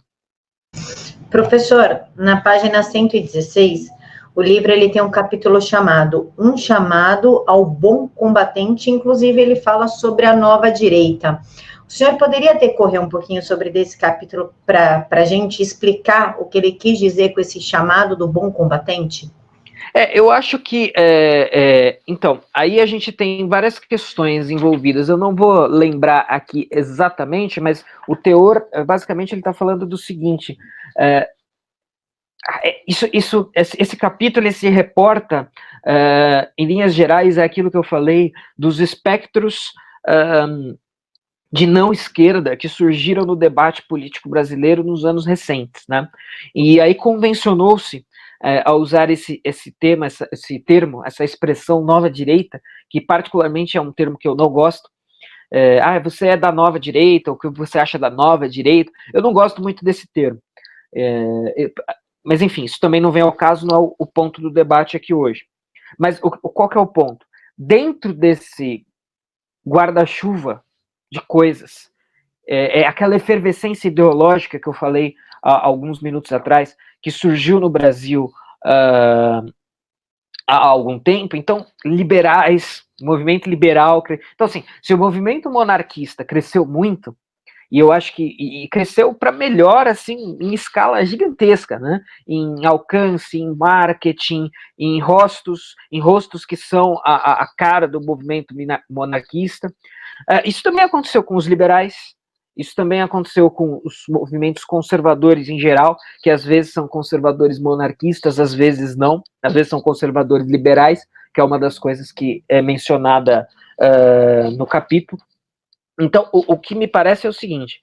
Professor, na página 116, o livro ele tem um capítulo chamado Um Chamado ao Bom Combatente, inclusive ele fala sobre a nova direita. O senhor poderia decorrer um pouquinho sobre desse capítulo para a gente explicar o que ele quis dizer com esse chamado do bom combatente? Eu acho que, então, aí a gente tem várias questões envolvidas. Eu não vou lembrar aqui exatamente, mas o teor, basicamente, ele está falando do seguinte: esse capítulo ele se reporta, em linhas gerais, é aquilo que eu falei dos espectros de não esquerda que surgiram no debate político brasileiro nos anos recentes, né? E aí convencionou-se a usar esse termo, essa expressão nova direita, que particularmente é um termo que eu não gosto. Você é da nova direita, o que você acha da nova direita? Eu não gosto muito desse termo. Mas enfim, isso também não vem ao caso, não é o ponto do debate aqui hoje. Mas qual que é o ponto? Dentro desse guarda-chuva de coisas, aquela efervescência ideológica que eu falei há alguns minutos atrás, que surgiu no Brasil há algum tempo. Então, liberais, movimento liberal. Então, assim, se o movimento monarquista cresceu muito, e eu acho que cresceu para melhor, assim, em escala gigantesca, né? Em alcance, em marketing, em rostos que são a cara do movimento monarquista. Isso também aconteceu com os liberais, isso também aconteceu com os movimentos conservadores em geral, que às vezes são conservadores monarquistas, às vezes não, às vezes são conservadores liberais, que é uma das coisas que é mencionada no capítulo. Então, o que me parece é o seguinte: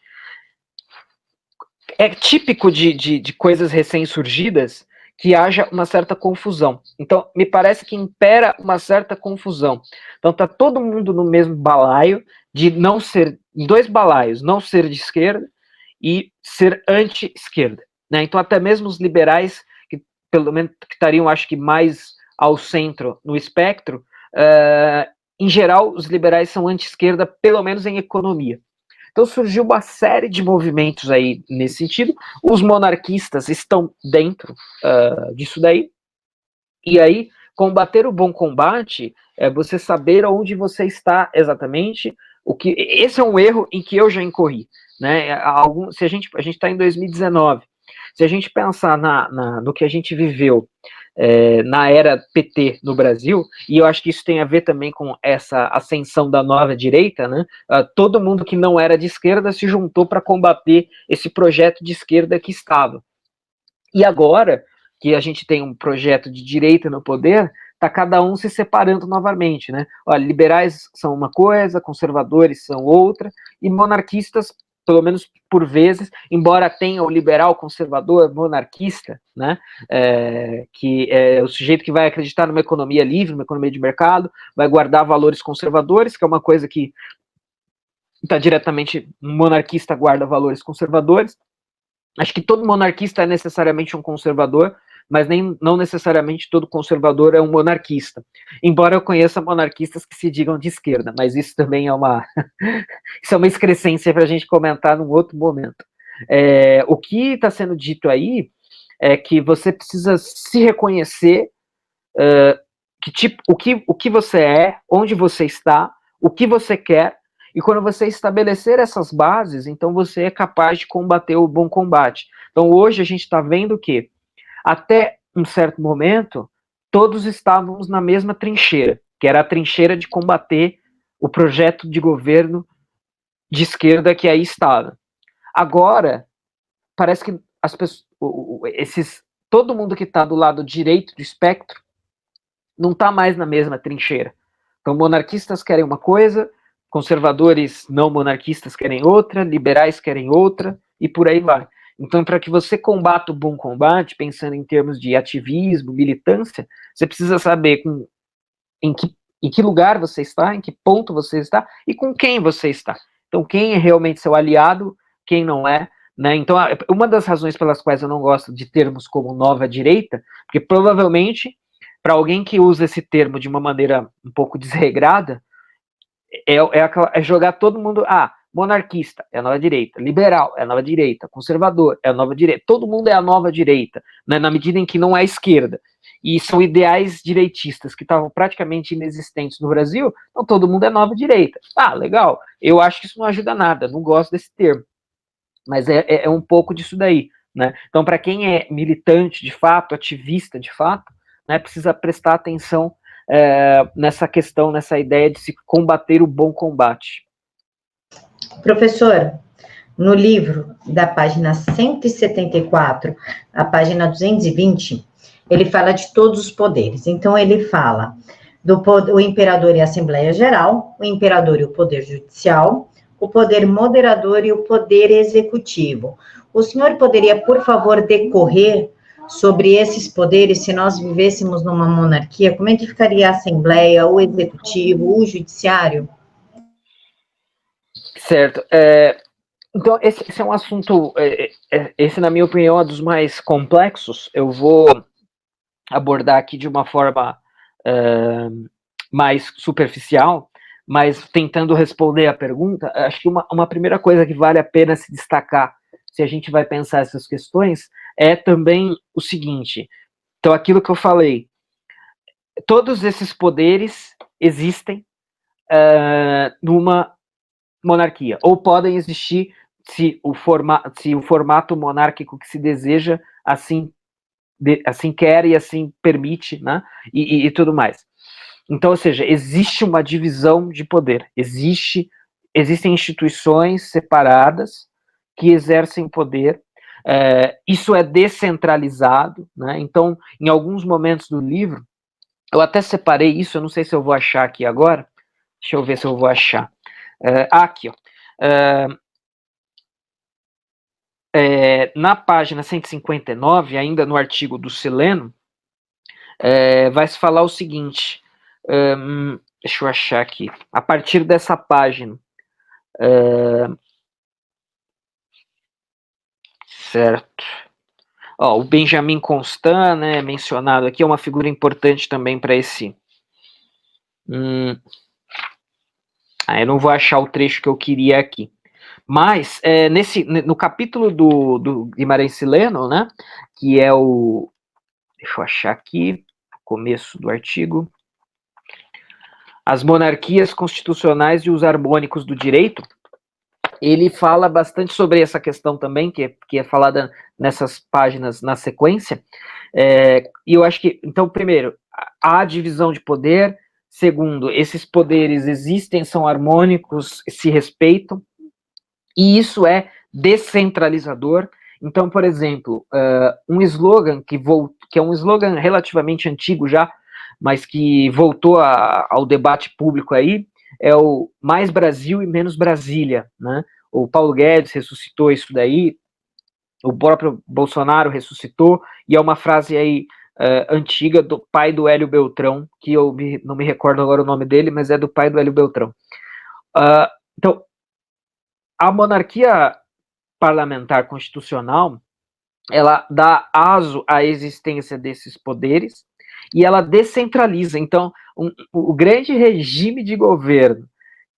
é típico de coisas recém-surgidas que haja uma certa confusão. Então, me parece que impera uma certa confusão. Então, tá todo mundo no mesmo balaio, de não ser, dois balaios, não ser de esquerda e ser anti-esquerda, né? Então, até mesmo os liberais, que pelo menos que estariam, acho que, mais ao centro no espectro, em geral, os liberais são anti-esquerda, pelo menos em economia. Então surgiu uma série de movimentos aí nesse sentido. Os monarquistas estão dentro disso daí. E aí, combater o bom combate é você saber onde você está exatamente. Esse é um erro em que eu já incorri, né? Se a gente está em 2019, se a gente pensar no que a gente viveu na era PT no Brasil, e eu acho que isso tem a ver também com essa ascensão da nova direita, né? Todo mundo que não era de esquerda se juntou para combater esse projeto de esquerda que estava. E agora que a gente tem um projeto de direita no poder, está cada um se separando novamente, né? Olha, liberais são uma coisa, conservadores são outra, e monarquistas, pelo menos por vezes, embora tenha o liberal conservador monarquista, né, que é o sujeito que vai acreditar numa economia livre, uma economia de mercado, vai guardar valores conservadores, que é uma coisa que está diretamente, um monarquista guarda valores conservadores. Acho que todo monarquista é necessariamente um conservador, mas não necessariamente todo conservador é um monarquista. Embora eu conheça monarquistas que se digam de esquerda, mas isso também é uma isso é uma excrescência para a gente comentar num outro momento. O que está sendo dito aí é que você precisa se reconhecer o que você é, onde você está, o que você quer, e quando você estabelecer essas bases, então você é capaz de combater o bom combate. Então hoje a gente está vendo que até um certo momento, todos estávamos na mesma trincheira, que era a trincheira de combater o projeto de governo de esquerda que aí estava. Agora, parece que as pessoas, todo mundo que está do lado direito do espectro não está mais na mesma trincheira. Então, monarquistas querem uma coisa, conservadores não monarquistas querem outra, liberais querem outra, e por aí vai. Então, para que você combata o bom combate, pensando em termos de ativismo, militância, você precisa saber em que lugar você está, em que ponto você está e com quem você está. Então, quem é realmente seu aliado, quem não é, né? Então, uma das razões pelas quais eu não gosto de termos como nova direita, porque provavelmente, para alguém que usa esse termo de uma maneira um pouco desregrada, é jogar todo mundo, monarquista é a nova direita, liberal é a nova direita, conservador é a nova direita, todo mundo é a nova direita, né, na medida em que não é esquerda. E são ideais direitistas que estavam praticamente inexistentes no Brasil, então todo mundo é nova direita. Legal, eu acho que isso não ajuda nada, não gosto desse termo, mas é um pouco disso daí, né? Então, para quem é militante de fato, ativista de fato, né, precisa prestar atenção nessa questão, nessa ideia de se combater o bom combate. Professor, no livro, da página 174, a página 220, ele fala de todos os poderes. Então, ele fala o imperador e a Assembleia Geral, o imperador e o poder judicial, o poder moderador e o poder executivo. O senhor poderia, por favor, decorrer sobre esses poderes, se nós vivêssemos numa monarquia, como é que ficaria a Assembleia, o Executivo, o Judiciário? Certo. Então, esse é um assunto, esse, na minha opinião, é dos mais complexos. Eu vou abordar aqui de uma forma mais superficial, mas tentando responder a pergunta. Acho que uma primeira coisa que vale a pena se destacar, se a gente vai pensar essas questões, é também o seguinte. Então, aquilo que eu falei, todos esses poderes existem numa monarquia, ou podem existir se o formato monárquico que se deseja assim quer e assim permite, né, e tudo mais. Então, ou seja, existe uma divisão de poder, existem instituições separadas que exercem poder, isso é descentralizado, né? Então, em alguns momentos do livro, eu até separei isso, eu não sei se eu vou achar aqui agora, deixa eu ver se eu vou achar. Aqui, ó. Na página 159, ainda no artigo do Sileno, vai se falar o seguinte, deixa eu achar aqui, a partir dessa página, certo, o Benjamin Constant, né, mencionado aqui, é uma figura importante também para esse, eu não vou achar o trecho que eu queria aqui, mas no capítulo do Guimarães Sileno, né, que é deixa eu achar aqui, começo do artigo, as monarquias constitucionais e os harmônicos do direito, ele fala bastante sobre essa questão também, que é falada nessas páginas na sequência, e eu acho que, então, primeiro, há divisão de poder, segundo, esses poderes existem, são harmônicos, se respeitam, e isso é descentralizador. Então, por exemplo, um slogan que é um slogan relativamente antigo já, mas que voltou ao debate público aí, é o mais Brasil e menos Brasília, né? O Paulo Guedes ressuscitou isso daí, o próprio Bolsonaro ressuscitou, e é uma frase aí antiga do pai do Hélio Beltrão, que eu não me recordo agora o nome dele, mas é do pai do Hélio Beltrão. Então, a monarquia parlamentar constitucional, ela dá aso à existência desses poderes e ela descentraliza. Então, o grande regime de governo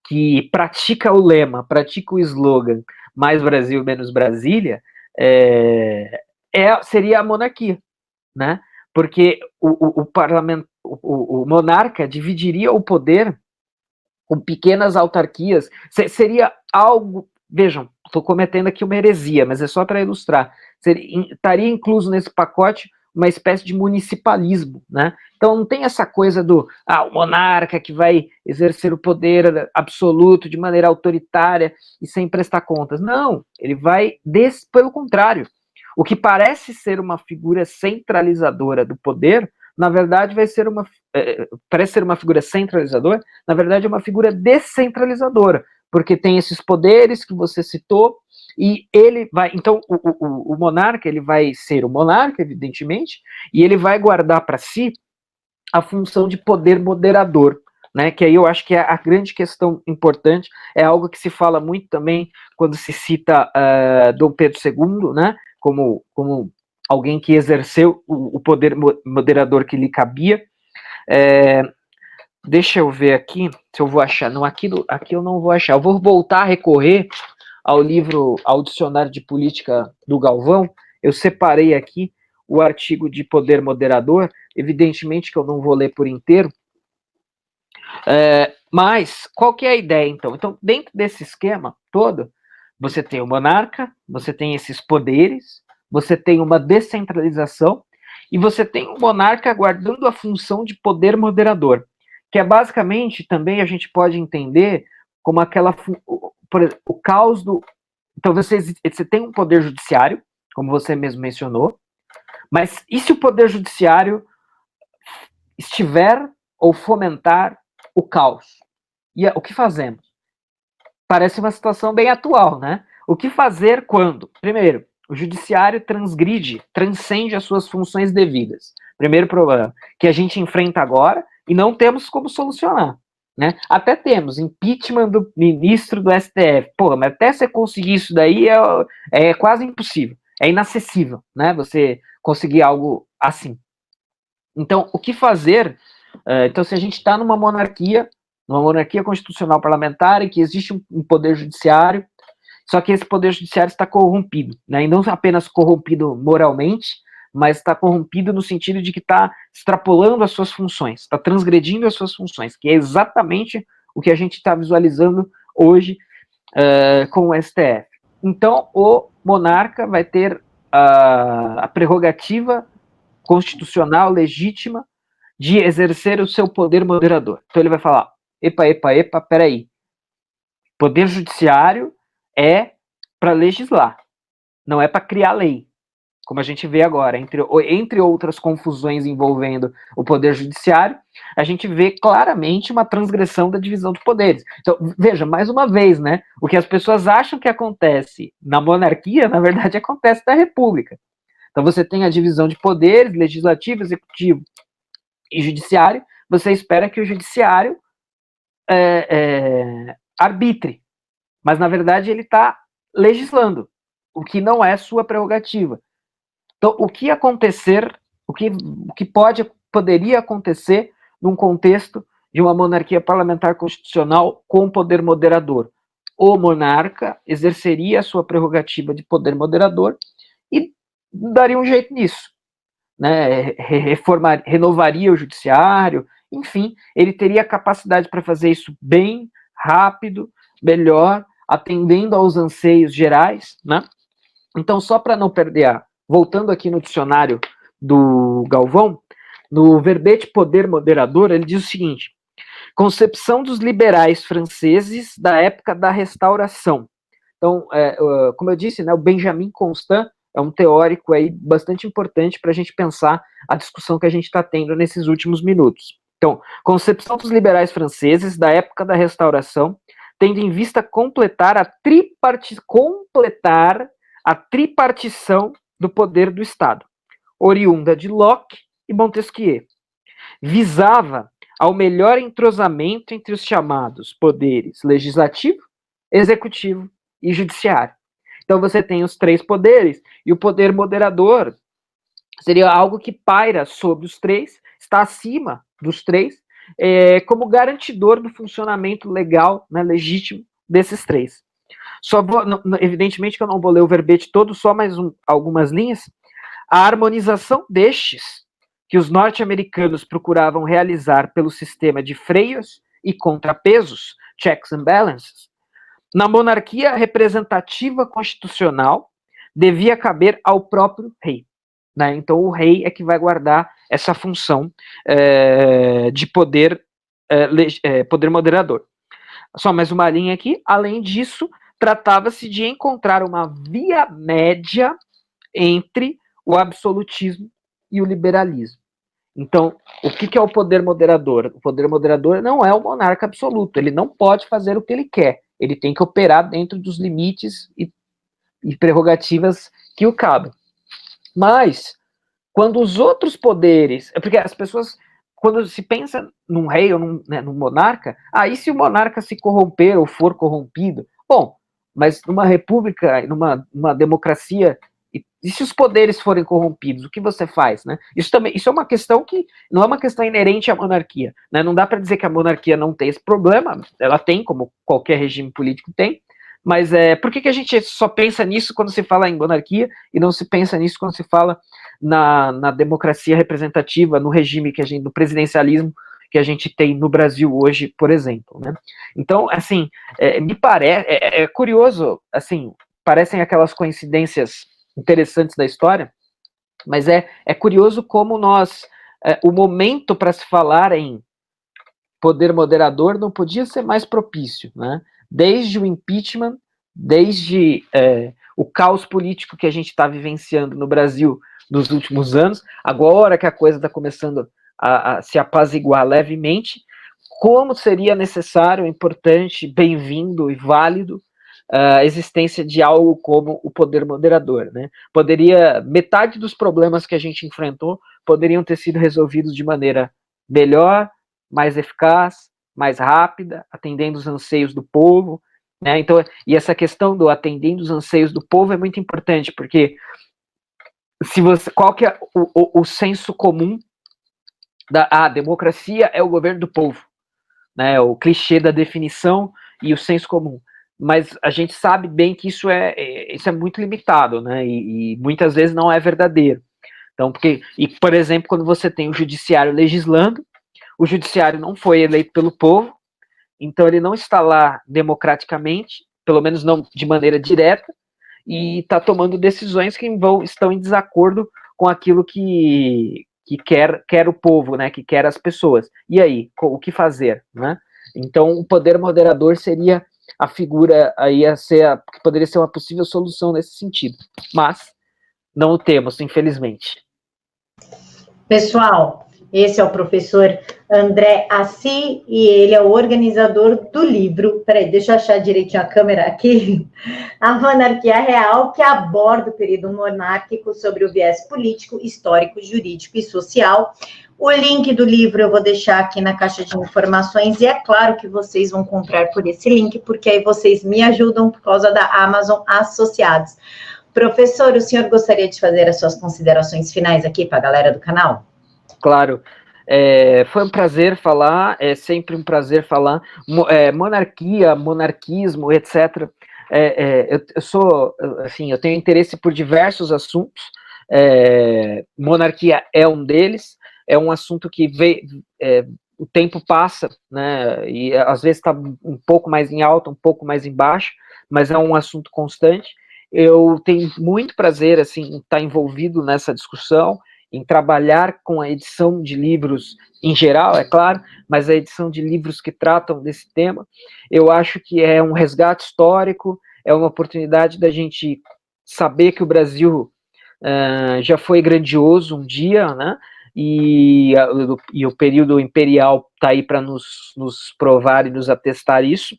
que pratica o lema, pratica o slogan mais Brasil, menos Brasília, seria a monarquia, né? Porque o monarca dividiria o poder com pequenas autarquias, seria algo, vejam, estou cometendo aqui uma heresia, mas é só para ilustrar, estaria incluso nesse pacote uma espécie de municipalismo, né? Então não tem essa coisa do o monarca que vai exercer o poder absoluto de maneira autoritária e sem prestar contas. Não, ele vai, pelo contrário, o que parece ser uma figura centralizadora do poder, na verdade parece ser uma figura centralizadora, na verdade é uma figura descentralizadora, porque tem esses poderes que você citou, e ele vai, então o monarca, ele vai ser o monarca, evidentemente, e ele vai guardar para si a função de poder moderador, né, que aí eu acho que é a grande questão importante, é algo que se fala muito também quando se cita Dom Pedro II, né, como alguém que exerceu o poder moderador que lhe cabia. Deixa eu ver aqui se eu vou achar. Não, aqui eu não vou achar. Eu vou voltar a recorrer ao livro, ao dicionário de política do Galvão. Eu separei aqui o artigo de poder moderador. Evidentemente que eu não vou ler por inteiro. Mas qual que é a ideia, então? Então, dentro desse esquema todo, você tem o monarca, você tem esses poderes, você tem uma descentralização e você tem o monarca guardando a função de poder moderador, que é basicamente, também a gente pode entender como aquela, por exemplo, o caos do... Então, você tem um poder judiciário, como você mesmo mencionou, mas e se o poder judiciário estiver ou fomentar o caos? E o que fazemos? Parece uma situação bem atual, né? O que fazer quando? Primeiro, o judiciário transcende as suas funções devidas. Primeiro problema que a gente enfrenta agora e não temos como solucionar, né? Até temos impeachment do ministro do STF. Porra, mas até você conseguir isso daí é quase impossível. É inacessível, né? Você conseguir algo assim. Então, o que fazer? Então, se a gente está numa monarquia constitucional parlamentar, em que existe um poder judiciário, só que esse poder judiciário está corrompido, né? E não apenas corrompido moralmente, mas está corrompido no sentido de que está extrapolando as suas funções, está transgredindo as suas funções, que é exatamente o que a gente está visualizando hoje com o STF. Então, o monarca vai ter a prerrogativa constitucional legítima de exercer o seu poder moderador. Então ele vai falar, epa, peraí, poder judiciário é para legislar, não é para criar lei, como a gente vê agora, entre outras confusões envolvendo o poder judiciário, a gente vê claramente uma transgressão da divisão de poderes. Então, veja, mais uma vez, né, o que as pessoas acham que acontece na monarquia, na verdade, acontece na república. Então você tem a divisão de poderes, legislativo, executivo e judiciário, você espera que o judiciário arbitre, mas na verdade ele está legislando, o que não é sua prerrogativa. Então, o que poderia acontecer num contexto de uma monarquia parlamentar constitucional com poder moderador? O monarca exerceria a sua prerrogativa de poder moderador e daria um jeito nisso, né? Renovaria o judiciário, enfim, ele teria capacidade para fazer isso bem, rápido, melhor, atendendo aos anseios gerais, né? Então, só para não perder voltando aqui no dicionário do Galvão, no verbete poder moderador, ele diz o seguinte: concepção dos liberais franceses da época da Restauração. Então, como eu disse, né, o Benjamin Constant é um teórico aí bastante importante para a gente pensar a discussão que a gente está tendo nesses últimos minutos. Então, concepção dos liberais franceses da época da Restauração, tendo em vista completar a tripartição do poder do Estado, oriunda de Locke e Montesquieu. Visava ao melhor entrosamento entre os chamados poderes legislativo, executivo e judiciário. Então você tem os três poderes, e o poder moderador seria algo que paira sobre os três, está acima dos três, como garantidor do funcionamento legal, né, legítimo desses três. Evidentemente que eu não vou ler o verbete todo, só mais algumas linhas. A harmonização destes, que os norte-americanos procuravam realizar pelo sistema de freios e contrapesos, checks and balances, na monarquia representativa constitucional, devia caber ao próprio rei. Né? Então, o rei é que vai guardar essa função de poder moderador. Só mais uma linha aqui. Além disso, tratava-se de encontrar uma via média entre o absolutismo e o liberalismo. Então, o que é o poder moderador? O poder moderador não é o monarca absoluto, ele não pode fazer o que ele quer, ele tem que operar dentro dos limites e prerrogativas que o cabem. Mas, quando os outros poderes... Porque as pessoas quando se pensa num rei ou num monarca, e se o monarca se corromper ou for corrompido? Bom, mas numa república, numa democracia, e se os poderes forem corrompidos, o que você faz, né? Isso é uma questão que não é uma questão inerente à monarquia, né? Não dá para dizer que a monarquia não tem esse problema, ela tem, como qualquer regime político tem, mas por que a gente só pensa nisso quando se fala em monarquia e não se pensa nisso quando se fala na democracia representativa, no regime no presidencialismo que a gente tem no Brasil hoje, por exemplo, né? Então, assim, me parece, curioso, assim, parecem aquelas coincidências interessantes da história, mas é curioso como o momento para se falar em poder moderador não podia ser mais propício, né? Desde o impeachment, desde o caos político que a gente está vivenciando no Brasil nos últimos anos, agora que a coisa está começando a se apaziguar levemente, como seria necessário, importante, bem-vindo e válido a existência de algo como o poder moderador, né? Metade dos problemas que a gente enfrentou poderiam ter sido resolvidos de maneira melhor, mais eficaz, mais rápida, atendendo os anseios do povo, né? Então, e essa questão do atendendo os anseios do povo é muito importante, porque qual que é o senso comum da democracia é o governo do povo, né? O clichê da definição e o senso comum. Mas a gente sabe bem que isso é muito limitado, né? E muitas vezes não é verdadeiro. Então, por exemplo, quando você tem o judiciário legislando, o judiciário não foi eleito pelo povo, então ele não está lá democraticamente, pelo menos não de maneira direta, e está tomando decisões que estão em desacordo com aquilo que quer o povo, né? Que quer as pessoas. E aí, o que fazer, né? Então, o poder moderador seria a figura aí que poderia ser uma possível solução nesse sentido, mas não o temos, infelizmente. Pessoal, esse é o professor André Assi e ele é o organizador do livro, peraí, deixa eu achar direitinho a câmera aqui, A Monarquia Real, que aborda o período monárquico sobre o viés político, histórico, jurídico e social. O link do livro eu vou deixar aqui na caixa de informações e é claro que vocês vão comprar por esse link, porque aí vocês me ajudam por causa da Amazon Associados. Professor, o senhor gostaria de fazer as suas considerações finais aqui para a galera do canal? Claro. Foi um prazer falar, é sempre um prazer falar. Monarquia, monarquismo, etc. Eu tenho interesse por diversos assuntos. Monarquia é um deles. É um assunto que o tempo passa, né? E às vezes está um pouco mais em alta, um pouco mais em baixo, mas é um assunto constante. Eu tenho muito prazer assim, em estar envolvido nessa discussão, em trabalhar com a edição de livros em geral, é claro, mas a edição de livros que tratam desse tema. Eu acho que é um resgate histórico, é uma oportunidade da gente saber que o Brasil já foi grandioso um dia, né? E o período imperial está aí para nos provar e nos atestar isso.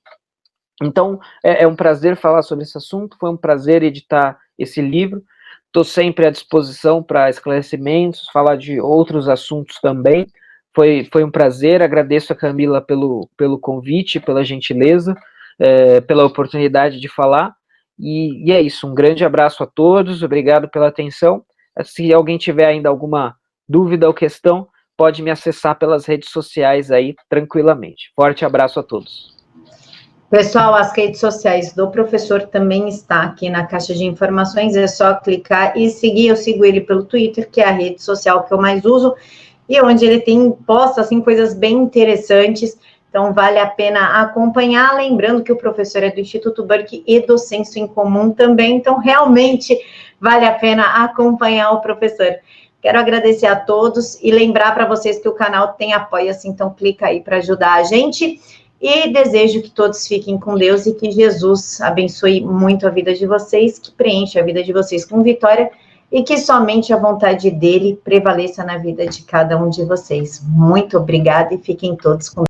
Então, é um prazer falar sobre esse assunto, foi um prazer editar esse livro. Estou sempre à disposição para esclarecimentos, falar de outros assuntos também. Foi um prazer, agradeço a Camila pelo convite, pela gentileza, pela oportunidade de falar. E é isso, um grande abraço a todos, obrigado pela atenção. Se alguém tiver ainda alguma dúvida ou questão, pode me acessar pelas redes sociais aí tranquilamente. Forte abraço a todos. Pessoal, as redes sociais do professor também está aqui na caixa de informações, é só clicar e seguir. Eu sigo ele pelo Twitter, que é a rede social que eu mais uso, e onde ele posta assim, coisas bem interessantes, então vale a pena acompanhar, lembrando que o professor é do Instituto Burke e do Senso em Comum também, então realmente vale a pena acompanhar o professor. Quero agradecer a todos e lembrar para vocês que o canal tem apoia-se, então clica aí para ajudar a gente. E desejo que todos fiquem com Deus e que Jesus abençoe muito a vida de vocês, que preencha a vida de vocês com vitória e que somente a vontade dele prevaleça na vida de cada um de vocês. Muito obrigada e fiquem todos com Deus.